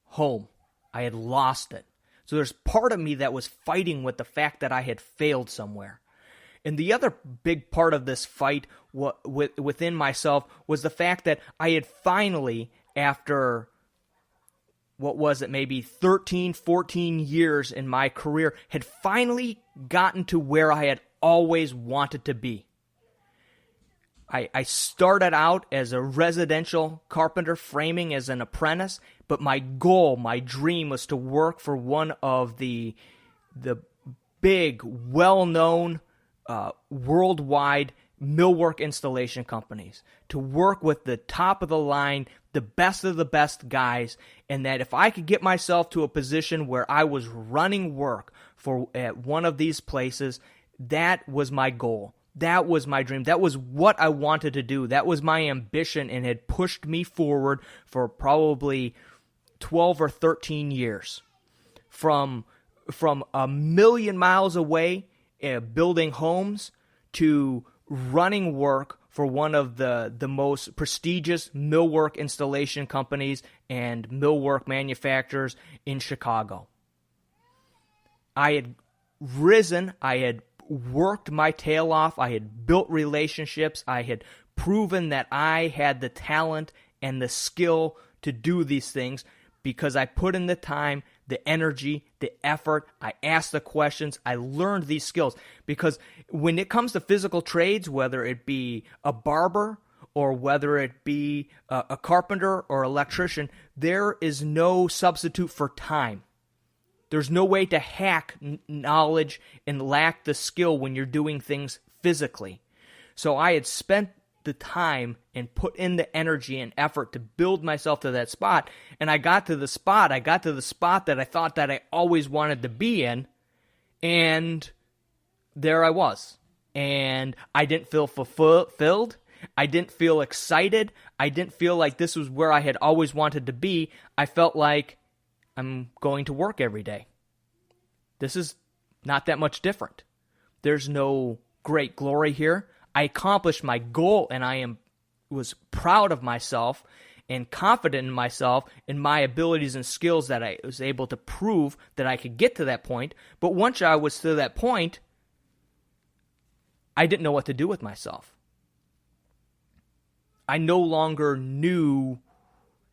home. I had lost it. So there's part of me that was fighting with the fact that I had failed somewhere. And the other big part of this fight within myself was the fact that I had finally, after what was it, maybe 13, 14 years in my career, had finally gotten to where I had always wanted to be. I started out as a residential carpenter, framing as an apprentice, but my goal, my dream was to work for one of the big, well-known, worldwide millwork installation companies, to work with the top of the line, the best of the best guys, and that if I could get myself to a position where I was running work at one of these places, that was my goal. That was my dream. That was what I wanted to do. That was my ambition, and had pushed me forward for probably 12 or 13 years. From a million miles away, building homes, to running work for one of the most prestigious millwork installation companies and millwork manufacturers in Chicago. I had risen, I had worked my tail off, I had built relationships, I had proven that I had the talent and the skill to do these things because I put in the time, the energy, the effort, I asked the questions, I learned these skills. Because when it comes to physical trades, whether it be a barber or whether it be a carpenter or electrician, there is no substitute for time. There's no way to hack knowledge and lack the skill when you're doing things physically. So I had spent the time and put in the energy and effort to build myself to that spot. And I got to the spot that I thought that I always wanted to be in. And there I was. And I didn't feel fulfilled. I didn't feel excited. I didn't feel like this was where I had always wanted to be. I felt like I'm going to work every day. This is not that much different. There's no great glory here. I accomplished my goal, and was proud of myself and confident in myself and my abilities and skills that I was able to prove that I could get to that point. But once I was to that point, I didn't know what to do with myself. I no longer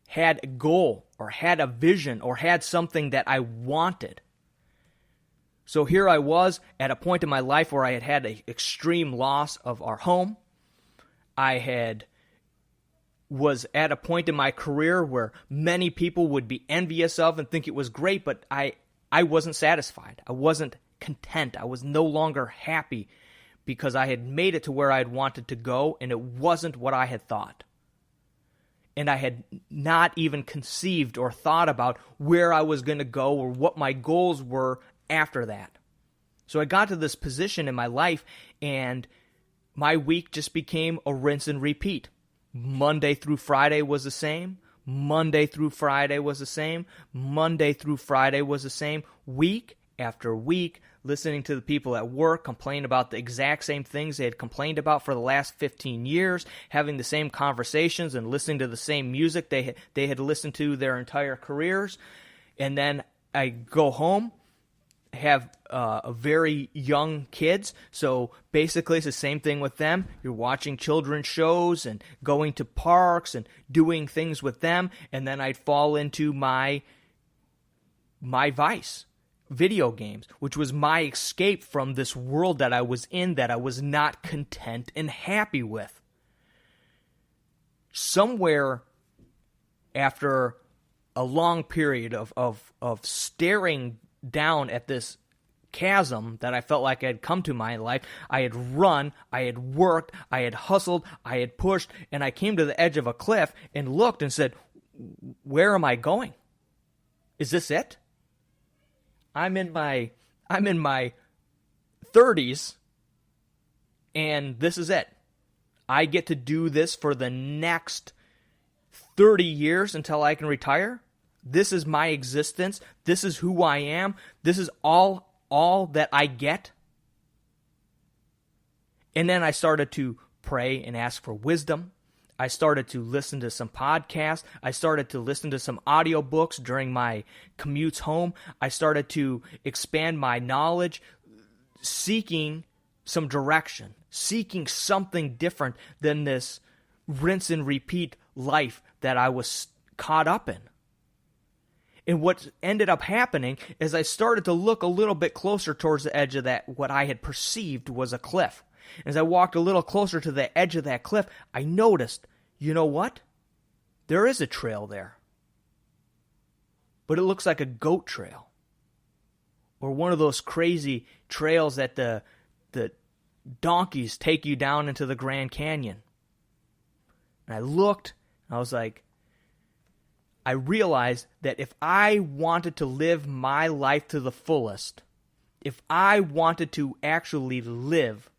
had a goal or had a vision or had something that I wanted. So here I was at a point in my life where I had had an extreme loss of our home. Was at a point in my career where many people would be envious of and think it was great, but I wasn't satisfied. I wasn't content. I was no longer happy because I had made it to where I had wanted to go, and it wasn't what I had thought. And I had not even conceived or thought about where I was going to go or what my goals were after that. So I got to this position in my life, and my week just became a rinse and repeat. Monday through Friday was the same. Monday through Friday was the same. Monday through Friday was the same. Week after week, listening to the people at work complain about the exact same things they had complained about for the last 15 years, having the same conversations and listening to the same music they had listened to their entire careers. And then I go home, have very young kids, so basically it's the same thing with them. You're watching children's shows and going to parks and doing things with them, and then I'd fall into my vice, video games, which was my escape from this world that I was in that I was not content and happy with. Somewhere after a long period of staring down at this chasm that I felt like I had come to my life, I had run, I had worked, I had hustled, I had pushed, and I came to the edge of a cliff and looked and said, where am I going? Is this it? I'm in my 30s, and this is it. I get to do this for the next 30 years until I can retire. This is my existence. This is who I am. This is all that I get. And then I started to pray and ask for wisdom. I started to listen to some podcasts. I started to listen to some audiobooks during my commutes home. I started to expand my knowledge, seeking some direction, seeking something different than this rinse and repeat life that I was caught up in. And what ended up happening is I started to look a little bit closer towards the edge of that, what I had perceived was a cliff. As I walked a little closer to the edge of that cliff, I noticed, you know what? There is a trail there. But it looks like a goat trail. Or one of those crazy trails that the donkeys take you down into the Grand Canyon. And I looked, and I was like, I realized that if I wanted to live my life to the fullest, if I wanted to actually live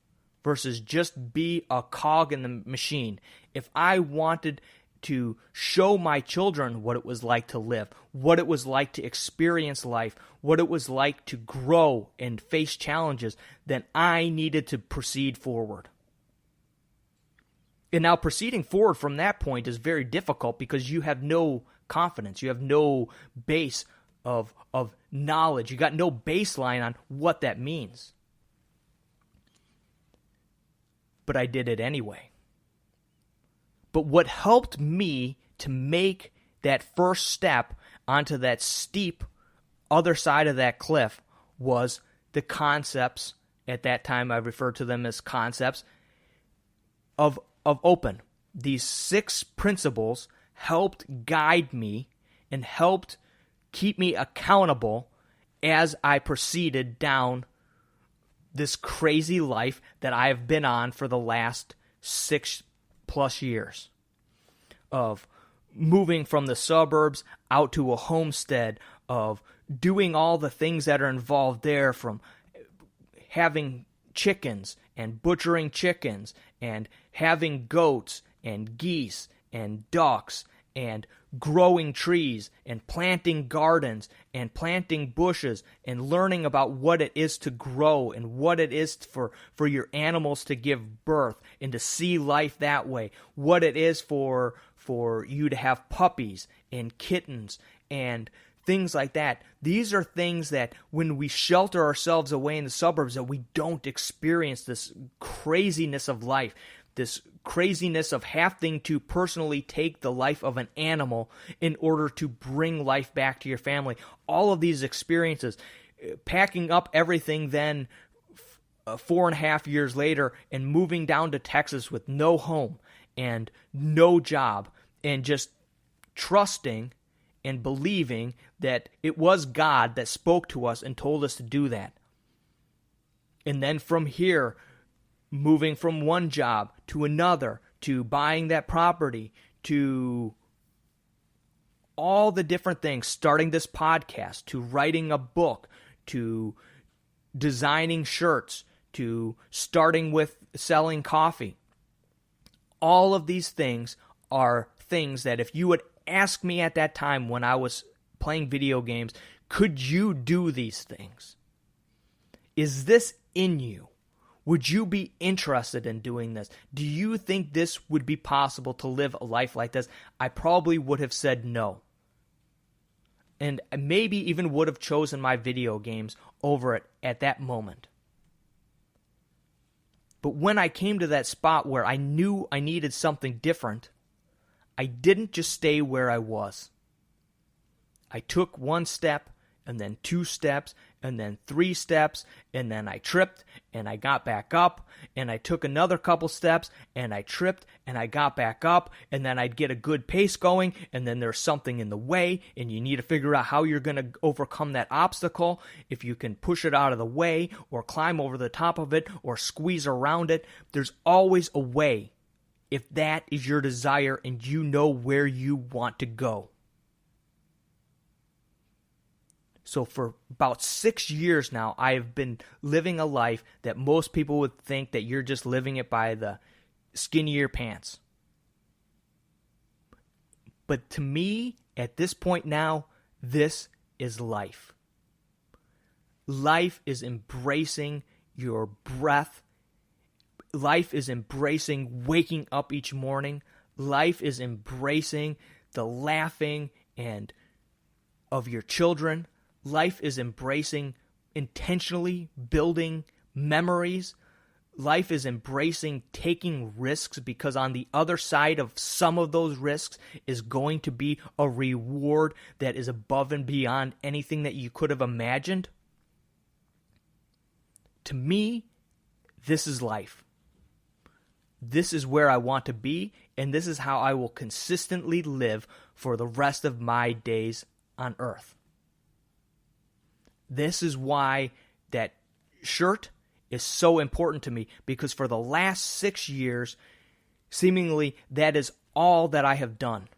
versus just be a cog in the machine, if I wanted to show my children what it was like to live, what it was like to experience life, what it was like to grow and face challenges, then I needed to proceed forward. And now proceeding forward from that point is very difficult because you have no confidence. You have no base of knowledge. You got no baseline on what that means. But I did it anyway. But what helped me to make that first step onto that steep other side of that cliff was the concepts, at that time I referred to them as concepts, of open. These 6 principles helped guide me and helped keep me accountable as I proceeded down this crazy life that I have been on for the last 6+ years of moving from the suburbs out to a homestead, of doing all the things that are involved there, from having chickens and butchering chickens and having goats and geese and ducks and growing trees and planting gardens and planting bushes and learning about what it is to grow and what it is for your animals to give birth and to see life that way, what it is for you to have puppies and kittens and things like that. These are things that when we shelter ourselves away in the suburbs, that we don't experience this craziness of life, this craziness of having to personally take the life of an animal in order to bring life back to your family. All of these experiences, packing up everything then 4.5 years later and moving down to Texas with no home and no job and just trusting and believing that it was God that spoke to us and told us to do that. And then from here, moving from one job to another, to buying that property, to all the different things, starting this podcast, to writing a book, to designing shirts, to starting with selling coffee. All of these things are things that if you would ask me at that time when I was playing video games, could you do these things? Is this in you? Would you be interested in doing this? Do you think this would be possible to live a life like this? I probably would have said no. And maybe even would have chosen my video games over it at that moment. But when I came to that spot where I knew I needed something different, I didn't just stay where I was. I took one step, and then 2 steps, and then 3 steps, and then I tripped, and I got back up, and I took another couple steps, and I tripped, and I got back up, and then I'd get a good pace going, and then there's something in the way, and you need to figure out how you're going to overcome that obstacle, if you can push it out of the way, or climb over the top of it, or squeeze around it. There's always a way, if that is your desire and you know where you want to go. So for about 6 years now, I have been living a life that most people would think that you're just living it by the skin of your pants. But to me, at this point now, this is life. Life is embracing your breath. Life is embracing waking up each morning. Life is embracing the laughing and of your children. Life is embracing intentionally building memories. Life is embracing taking risks, because on the other side of some of those risks is going to be a reward that is above and beyond anything that you could have imagined. To me, this is life. This is where I want to be, and this is how I will consistently live for the rest of my days on earth. This is why that shirt is so important to me, because for the last 6 years, seemingly that is all that I have done,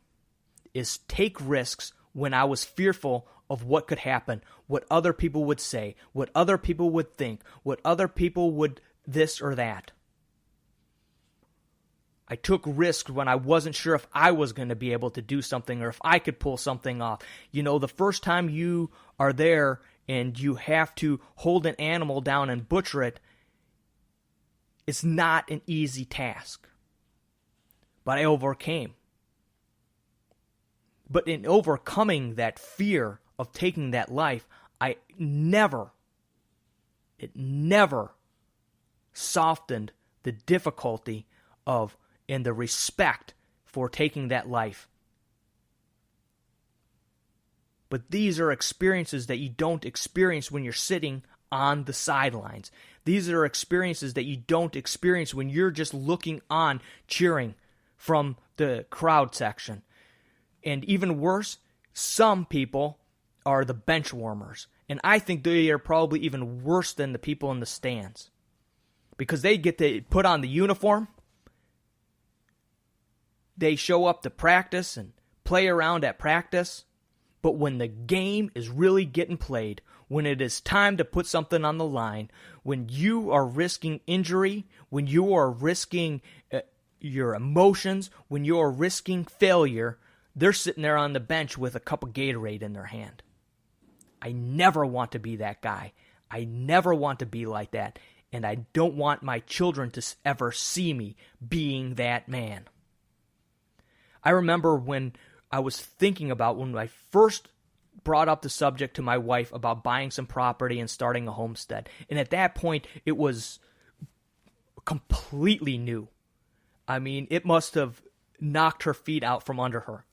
is take risks when I was fearful of what could happen, what other people would say, what other people would think, what other people would this or that. I took risks when I wasn't sure if I was going to be able to do something or if I could pull something off. You know, the first time you are there and you have to hold an animal down and butcher it, it's not an easy task. But I overcame. But in overcoming that fear of taking that life, it never softened the difficulty of and the respect for taking that life. But these are experiences that you don't experience when you're sitting on the sidelines. These are experiences that you don't experience when you're just looking on, cheering from the crowd section. And even worse, some people are the bench warmers. And I think they are probably even worse than the people in the stands. Because they get to put on the uniform. They show up to practice and play around at practice. But when the game is really getting played, when it is time to put something on the line, when you are risking injury, when you are risking your emotions, when you are risking failure, they're sitting there on the bench with a cup of Gatorade in their hand. I never want to be that guy. I never want to be like that. And I don't want my children to ever see me being that man. I remember when I was thinking about when I first brought up the subject to my wife about buying some property and starting a homestead. And at that point, it was completely new. I mean, it must have knocked her feet out from under her.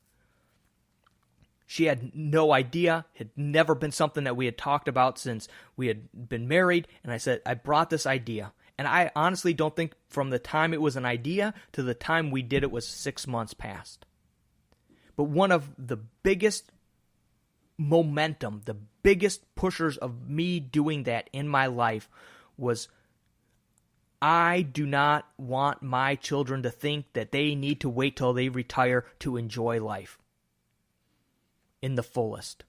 She had no idea. It had never been something that we had talked about since we had been married. And I said, I brought this idea. And I honestly don't think from the time it was an idea to the time we did it was 6 months past. But one of the biggest momentum, the biggest pushers of me doing that in my life was I do not want my children to think that they need to wait till they retire to enjoy life in the fullest.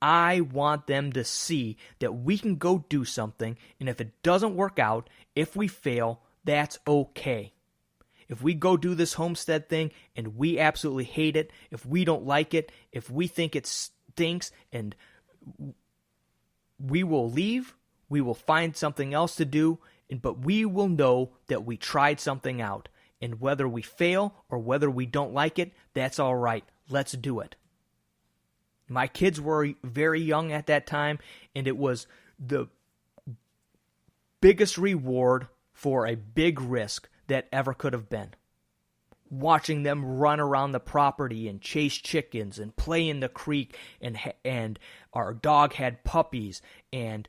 I want them to see that we can go do something, and if it doesn't work out, if we fail, that's okay. If we go do this homestead thing and we absolutely hate it, if we don't like it, if we think it stinks, and we will leave, we will find something else to do, but we will know that we tried something out. And whether we fail or whether we don't like it, that's all right. Let's do it. My kids were very young at that time, and it was the biggest reward for a big risk that ever could have been. Watching them run around the property and chase chickens and play in the creek, and our dog had puppies, and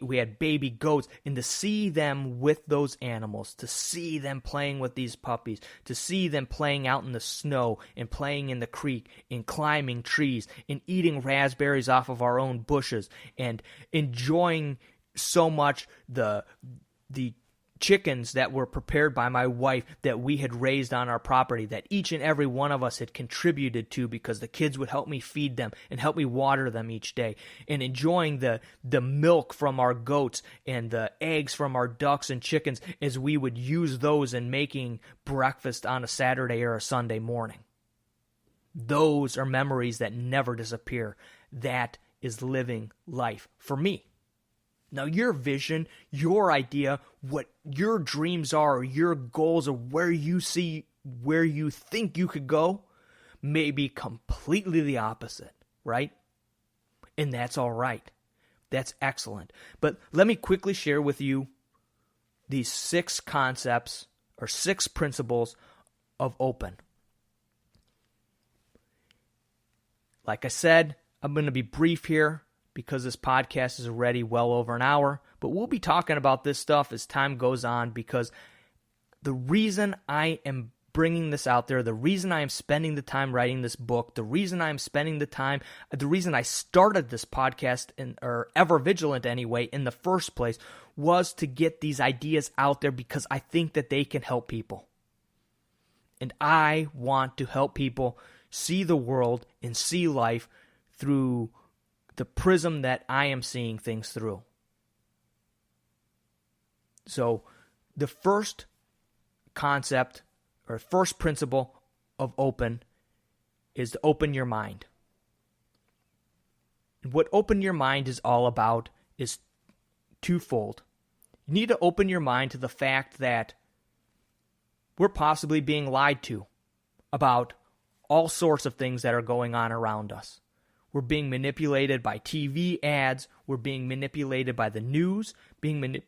we had baby goats, and to see them with those animals, to see them playing with these puppies, to see them playing out in the snow and playing in the creek and climbing trees and eating raspberries off of our own bushes and enjoying so much the chickens that were prepared by my wife that we had raised on our property, that each and every one of us had contributed to because the kids would help me feed them and help me water them each day, and enjoying the milk from our goats and the eggs from our ducks and chickens as we would use those in making breakfast on a Saturday or a Sunday morning. Those are memories that never disappear. That is living life for me. Now, your vision, your idea, what your dreams are, or your goals, or where you think you could go, may be completely the opposite, right? And that's all right. That's excellent. But let me quickly share with you these 6 concepts or 6 principles of open. Like I said, I'm going to be brief here, because this podcast is already well over an hour, but we'll be talking about this stuff as time goes on, because the reason I am bringing this out there, the reason I am spending the time writing this book, the reason I started this podcast, or Ever Vigilant anyway, in the first place, was to get these ideas out there because I think that they can help people. And I want to help people see the world and see life through the prism that I am seeing things through. So the first concept or first principle of open is to open your mind. And what open your mind is all about is twofold. You need to open your mind to the fact that we're possibly being lied to about all sorts of things that are going on around us. We're being manipulated by TV ads. We're being manipulated by the news, being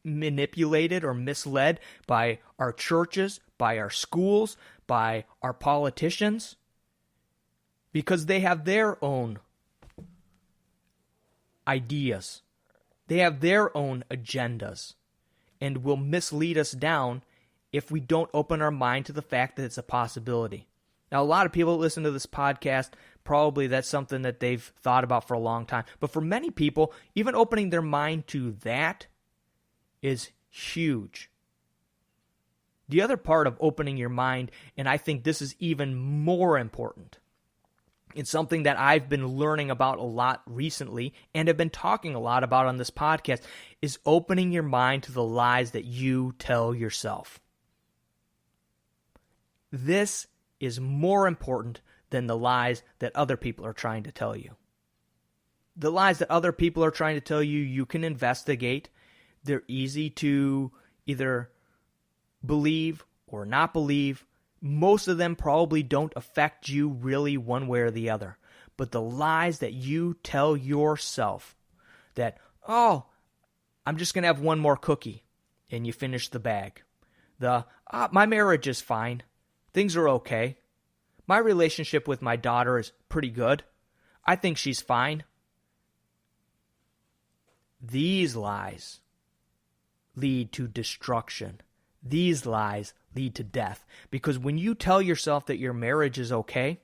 manipulated or misled by our churches, by our schools, by our politicians, because they have their own ideas. They have their own agendas and will mislead us down if we don't open our mind to the fact that it's a possibility. Now, a lot of people that listen to this podcast, probably that's something that they've thought about for a long time. But for many people, even opening their mind to that is huge. The other part of opening your mind, and I think this is even more important, it's something that I've been learning about a lot recently and have been talking a lot about on this podcast, is opening your mind to the lies that you tell yourself. This is more important than the lies that other people are trying to tell you. The lies that other people are trying to tell you, you can investigate. They're easy to either believe or not believe. Most of them probably don't affect you really one way or the other. But the lies that you tell yourself that, oh, I'm just going to have one more cookie, and you finish the bag. My marriage is fine. Things are okay. My relationship with my daughter is pretty good. I think she's fine. These lies lead to destruction. These lies lead to death. Because when you tell yourself that your marriage is okay,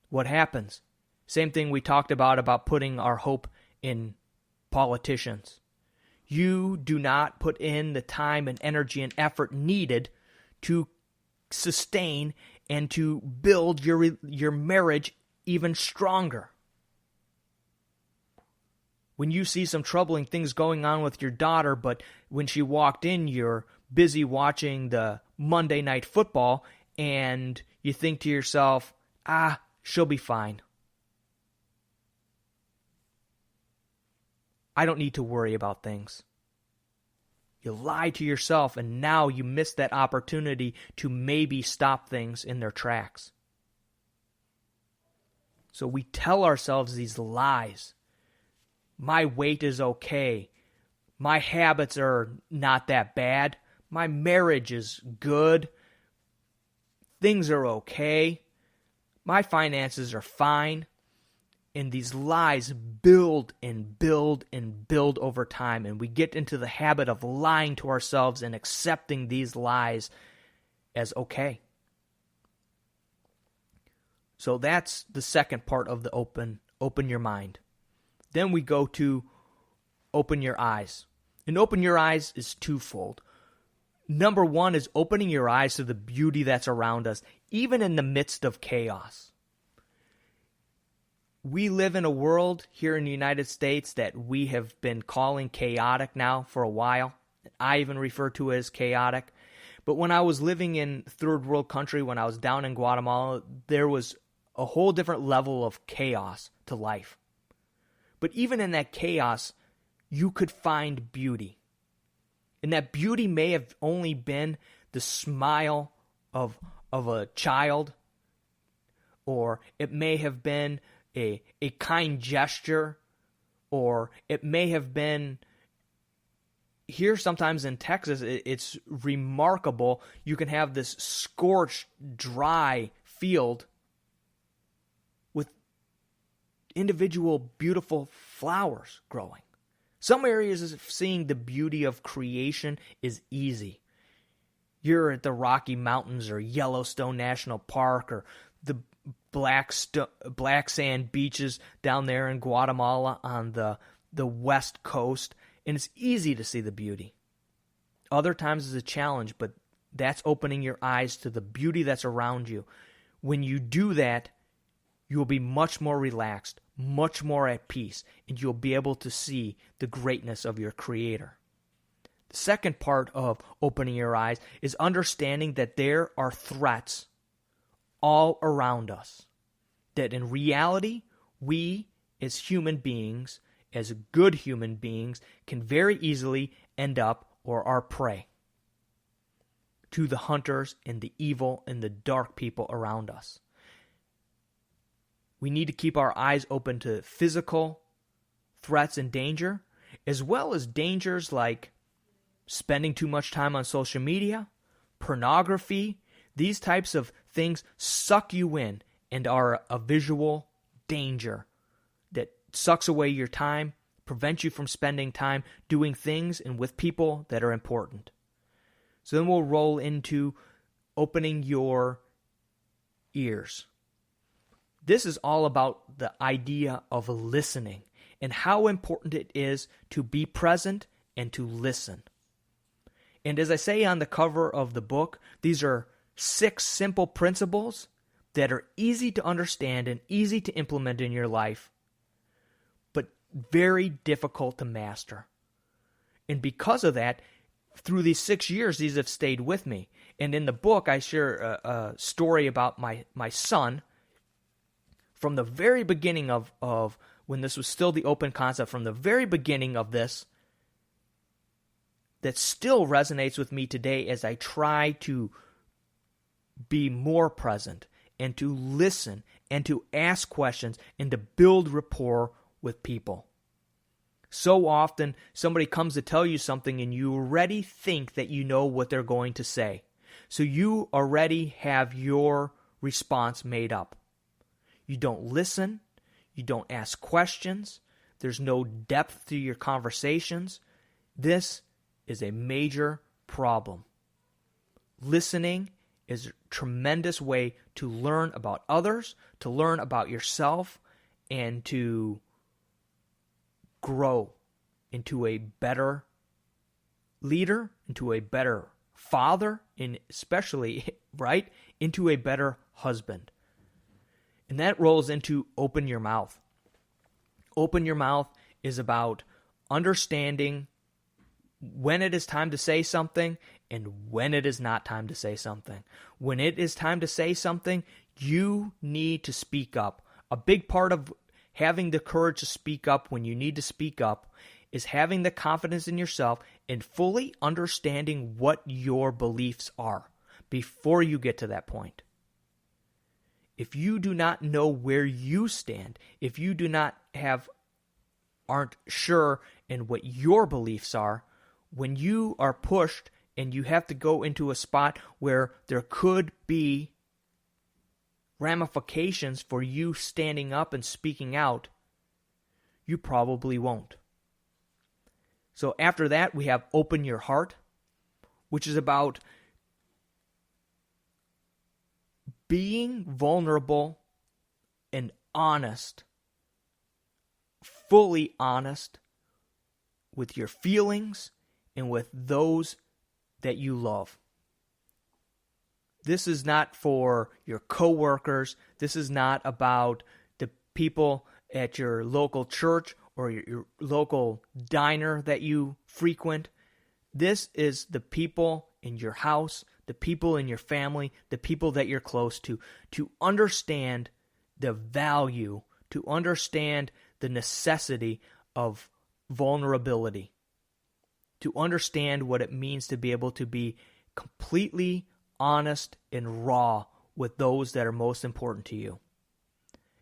what happens? Same thing we talked about putting our hope in politicians. You do not put in the time and energy and effort needed to sustain and to build your marriage even stronger. When you see some troubling things going on with your daughter, but when she walked in, you're busy watching the Monday Night Football, and you think to yourself, she'll be fine. I don't need to worry about things. You lie to yourself, and now you miss that opportunity to maybe stop things in their tracks. So we tell ourselves these lies. My weight is okay. My habits are not that bad. My marriage is good. Things are okay. My finances are fine. And these lies build and build and build over time. And we get into the habit of lying to ourselves and accepting these lies as okay. So that's the second part of the open your mind. Then we go to open your eyes. And open your eyes is twofold. Number one is opening your eyes to the beauty that's around us, even in the midst of chaos. We live in a world here in the United States that we have been calling chaotic now for a while. I even refer to it as chaotic. But when I was living in third world country, when I was down in Guatemala, there was a whole different level of chaos to life. But even in that chaos, you could find beauty. And that beauty may have only been the smile of a child, or it may have been a kind gesture, or it may have been, here sometimes in Texas, it's remarkable. You can have this scorched, dry field with individual beautiful flowers growing. Some areas of seeing the beauty of creation is easy. You're at the Rocky Mountains or Yellowstone National Park or the black sand beaches down there in Guatemala on the west coast, and it's easy to see the beauty. Other times it's a challenge, but that's opening your eyes to the beauty that's around you. When you do that, you will be much more relaxed, much more at peace, and you'll be able to see the greatness of your Creator. The second part of opening your eyes is understanding that there are threats all around us. That in reality, we as human beings, as good human beings, can very easily end up or are prey to the hunters and the evil and the dark people around us. We need to keep our eyes open to physical threats and danger, as well as dangers like spending too much time on social media, pornography. These types of things suck you in and are a visual danger that sucks away your time, prevents you from spending time doing things and with people that are important. So then we'll roll into opening your ears. This is all about the idea of listening and how important it is to be present and to listen. And as I say on the cover of the book, these are 6 simple principles that are easy to understand and easy to implement in your life, but very difficult to master. And because of that, through these 6 years, these have stayed with me. And in the book, I share a story about my son from the very beginning of when this was still the open concept, from the very beginning of this, that still resonates with me today as I try to be more present and to listen and to ask questions and to build rapport with people. So often, somebody comes to tell you something and you already think that you know what they're going to say. So you already have your response made up. You don't listen. You don't ask questions. There's no depth to your conversations. This is a major problem. Listening is a tremendous way to learn about others, to learn about yourself, and to grow into a better leader, into a better father, and especially, right, into a better husband. And that rolls into open your mouth. Open your mouth is about understanding when it is time to say something and when it is not time to say something. When it is time to say something, you need to speak up. A big part of having the courage to speak up when you need to speak up is having the confidence in yourself and fully understanding what your beliefs are before you get to that point. If you do not know where you stand, if you do not aren't sure in what your beliefs are, when you are pushed and you have to go into a spot where there could be ramifications for you standing up and speaking out, you probably won't. So after that, we have open your heart, which is about being vulnerable and honest, fully honest with your feelings and with those that you love. This is not for your coworkers. This is not about the people at your local church or your local diner that you frequent. This is the people in your house, the people in your family, the people that you're close to understand the value, to understand the necessity of vulnerability, to understand what it means to be able to be completely honest and raw with those that are most important to you.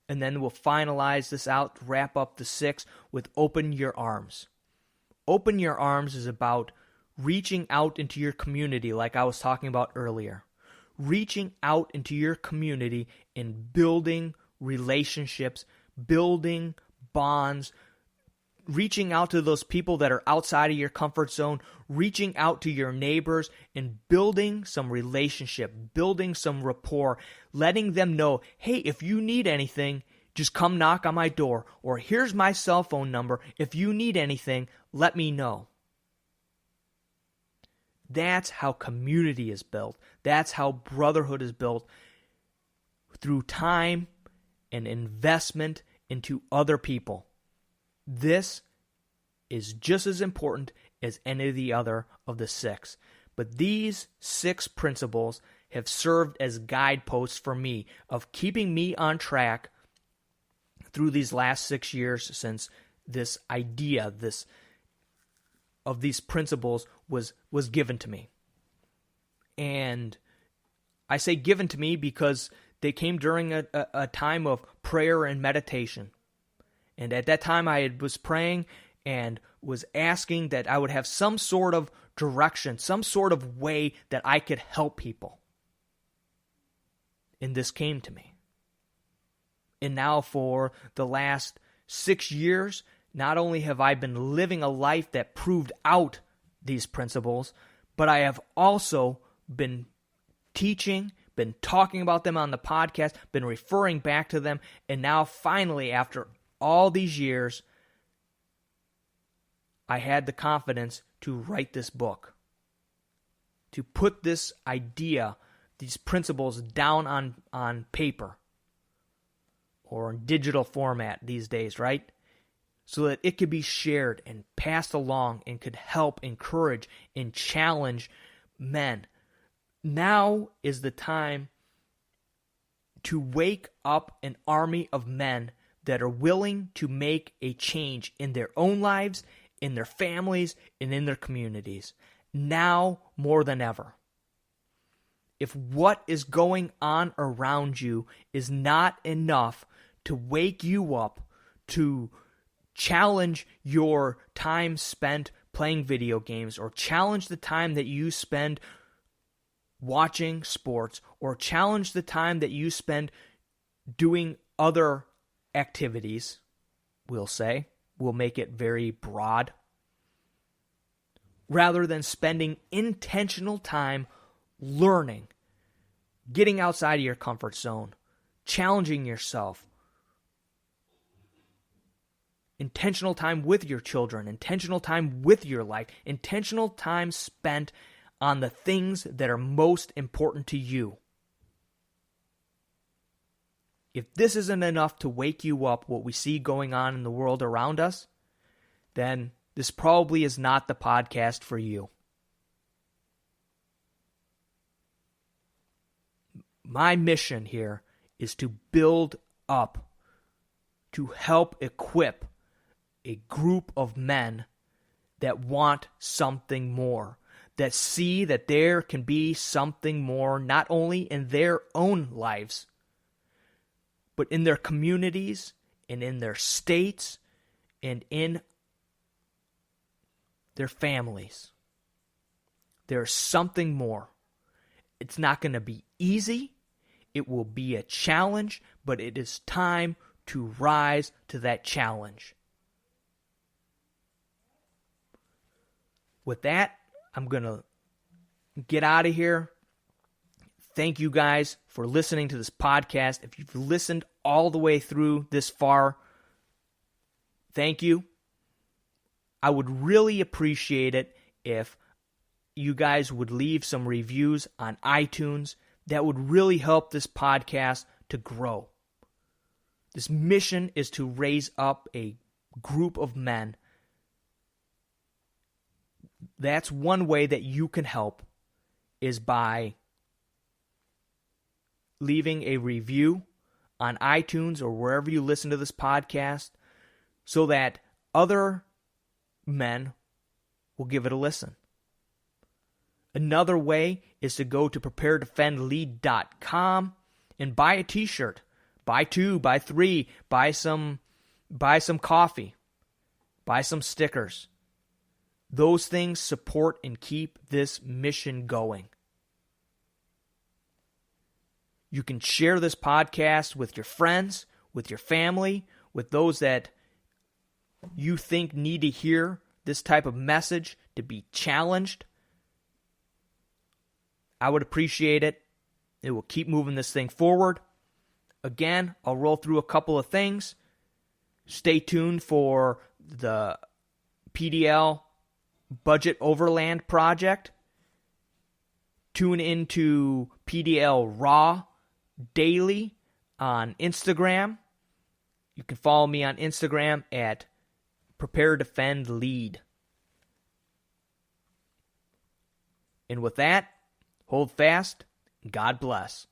And then we'll finalize this out, wrap up the 6 with open your arms. Open your arms is about reaching out into your community like I was talking about earlier. Reaching out into your community and building relationships, building bonds, reaching out to those people that are outside of your comfort zone, reaching out to your neighbors and building some relationship, building some rapport, letting them know, hey, if you need anything, just come knock on my door, or here's my cell phone number. If you need anything, let me know. That's how community is built. That's how brotherhood is built, through time and investment into other people. This is just as important as any of the other of the 6. But these 6 principles have served as guideposts for me of keeping me on track through these last 6 years since this idea of these principles was given to me. And I say given to me because they came during a time of prayer and meditation. And at that time, I was praying and was asking that I would have some sort of direction, some sort of way that I could help people. And this came to me. And now for the last 6 years, not only have I been living a life that proved out these principles, but I have also been teaching, been talking about them on the podcast, been referring back to them, and now finally, after all these years, I had the confidence to write this book, to put this idea, these principles down on paper or in digital format these days, right? so that it could be shared and passed along and could help encourage and challenge men. Now is the time to wake up an army of men that are willing to make a change in their own lives, in their families, and in their communities. Now more than ever. If what is going on around you is not enough to wake you up, to challenge your time spent playing video games, or challenge the time that you spend watching sports, or challenge the time that you spend doing other activities, we'll make it very broad, rather than spending intentional time learning, getting outside of your comfort zone, challenging yourself, intentional time with your children, intentional time with your life, intentional time spent on the things that are most important to you. If this isn't enough to wake you up what we see going on in the world around us, then this probably is not the podcast for you. My mission here is to build up, to help equip a group of men that want something more, that see that there can be something more, not only in their own lives, but in their communities and in their states and in their families. There's something more. It's not going to be easy. It will be a challenge, but it is time to rise to that challenge. With that, I'm going to get out of here. Thank you guys for listening to this podcast. If you've listened all the way through this far, thank you. I would really appreciate it if you guys would leave some reviews on iTunes. That would really help this podcast to grow. This mission is to raise up a group of men. That's one way that you can help, is by leaving a review on iTunes or wherever you listen to this podcast, so that other men will give it a listen. Another way is to go to Prepare.Defend.Lead.com and buy a t-shirt. Buy 2, buy 3, buy some coffee, buy some stickers. Those things support and keep this mission going. You can share this podcast with your friends, with your family, with those that you think need to hear this type of message to be challenged. I would appreciate it. It will keep moving this thing forward. Again, I'll roll through a couple of things. Stay tuned for the PDL Budget Overland project. Tune into PDL RAW daily on Instagram. You can follow me on Instagram at Prepare.Defend.Lead. And with that, hold fast, and God bless.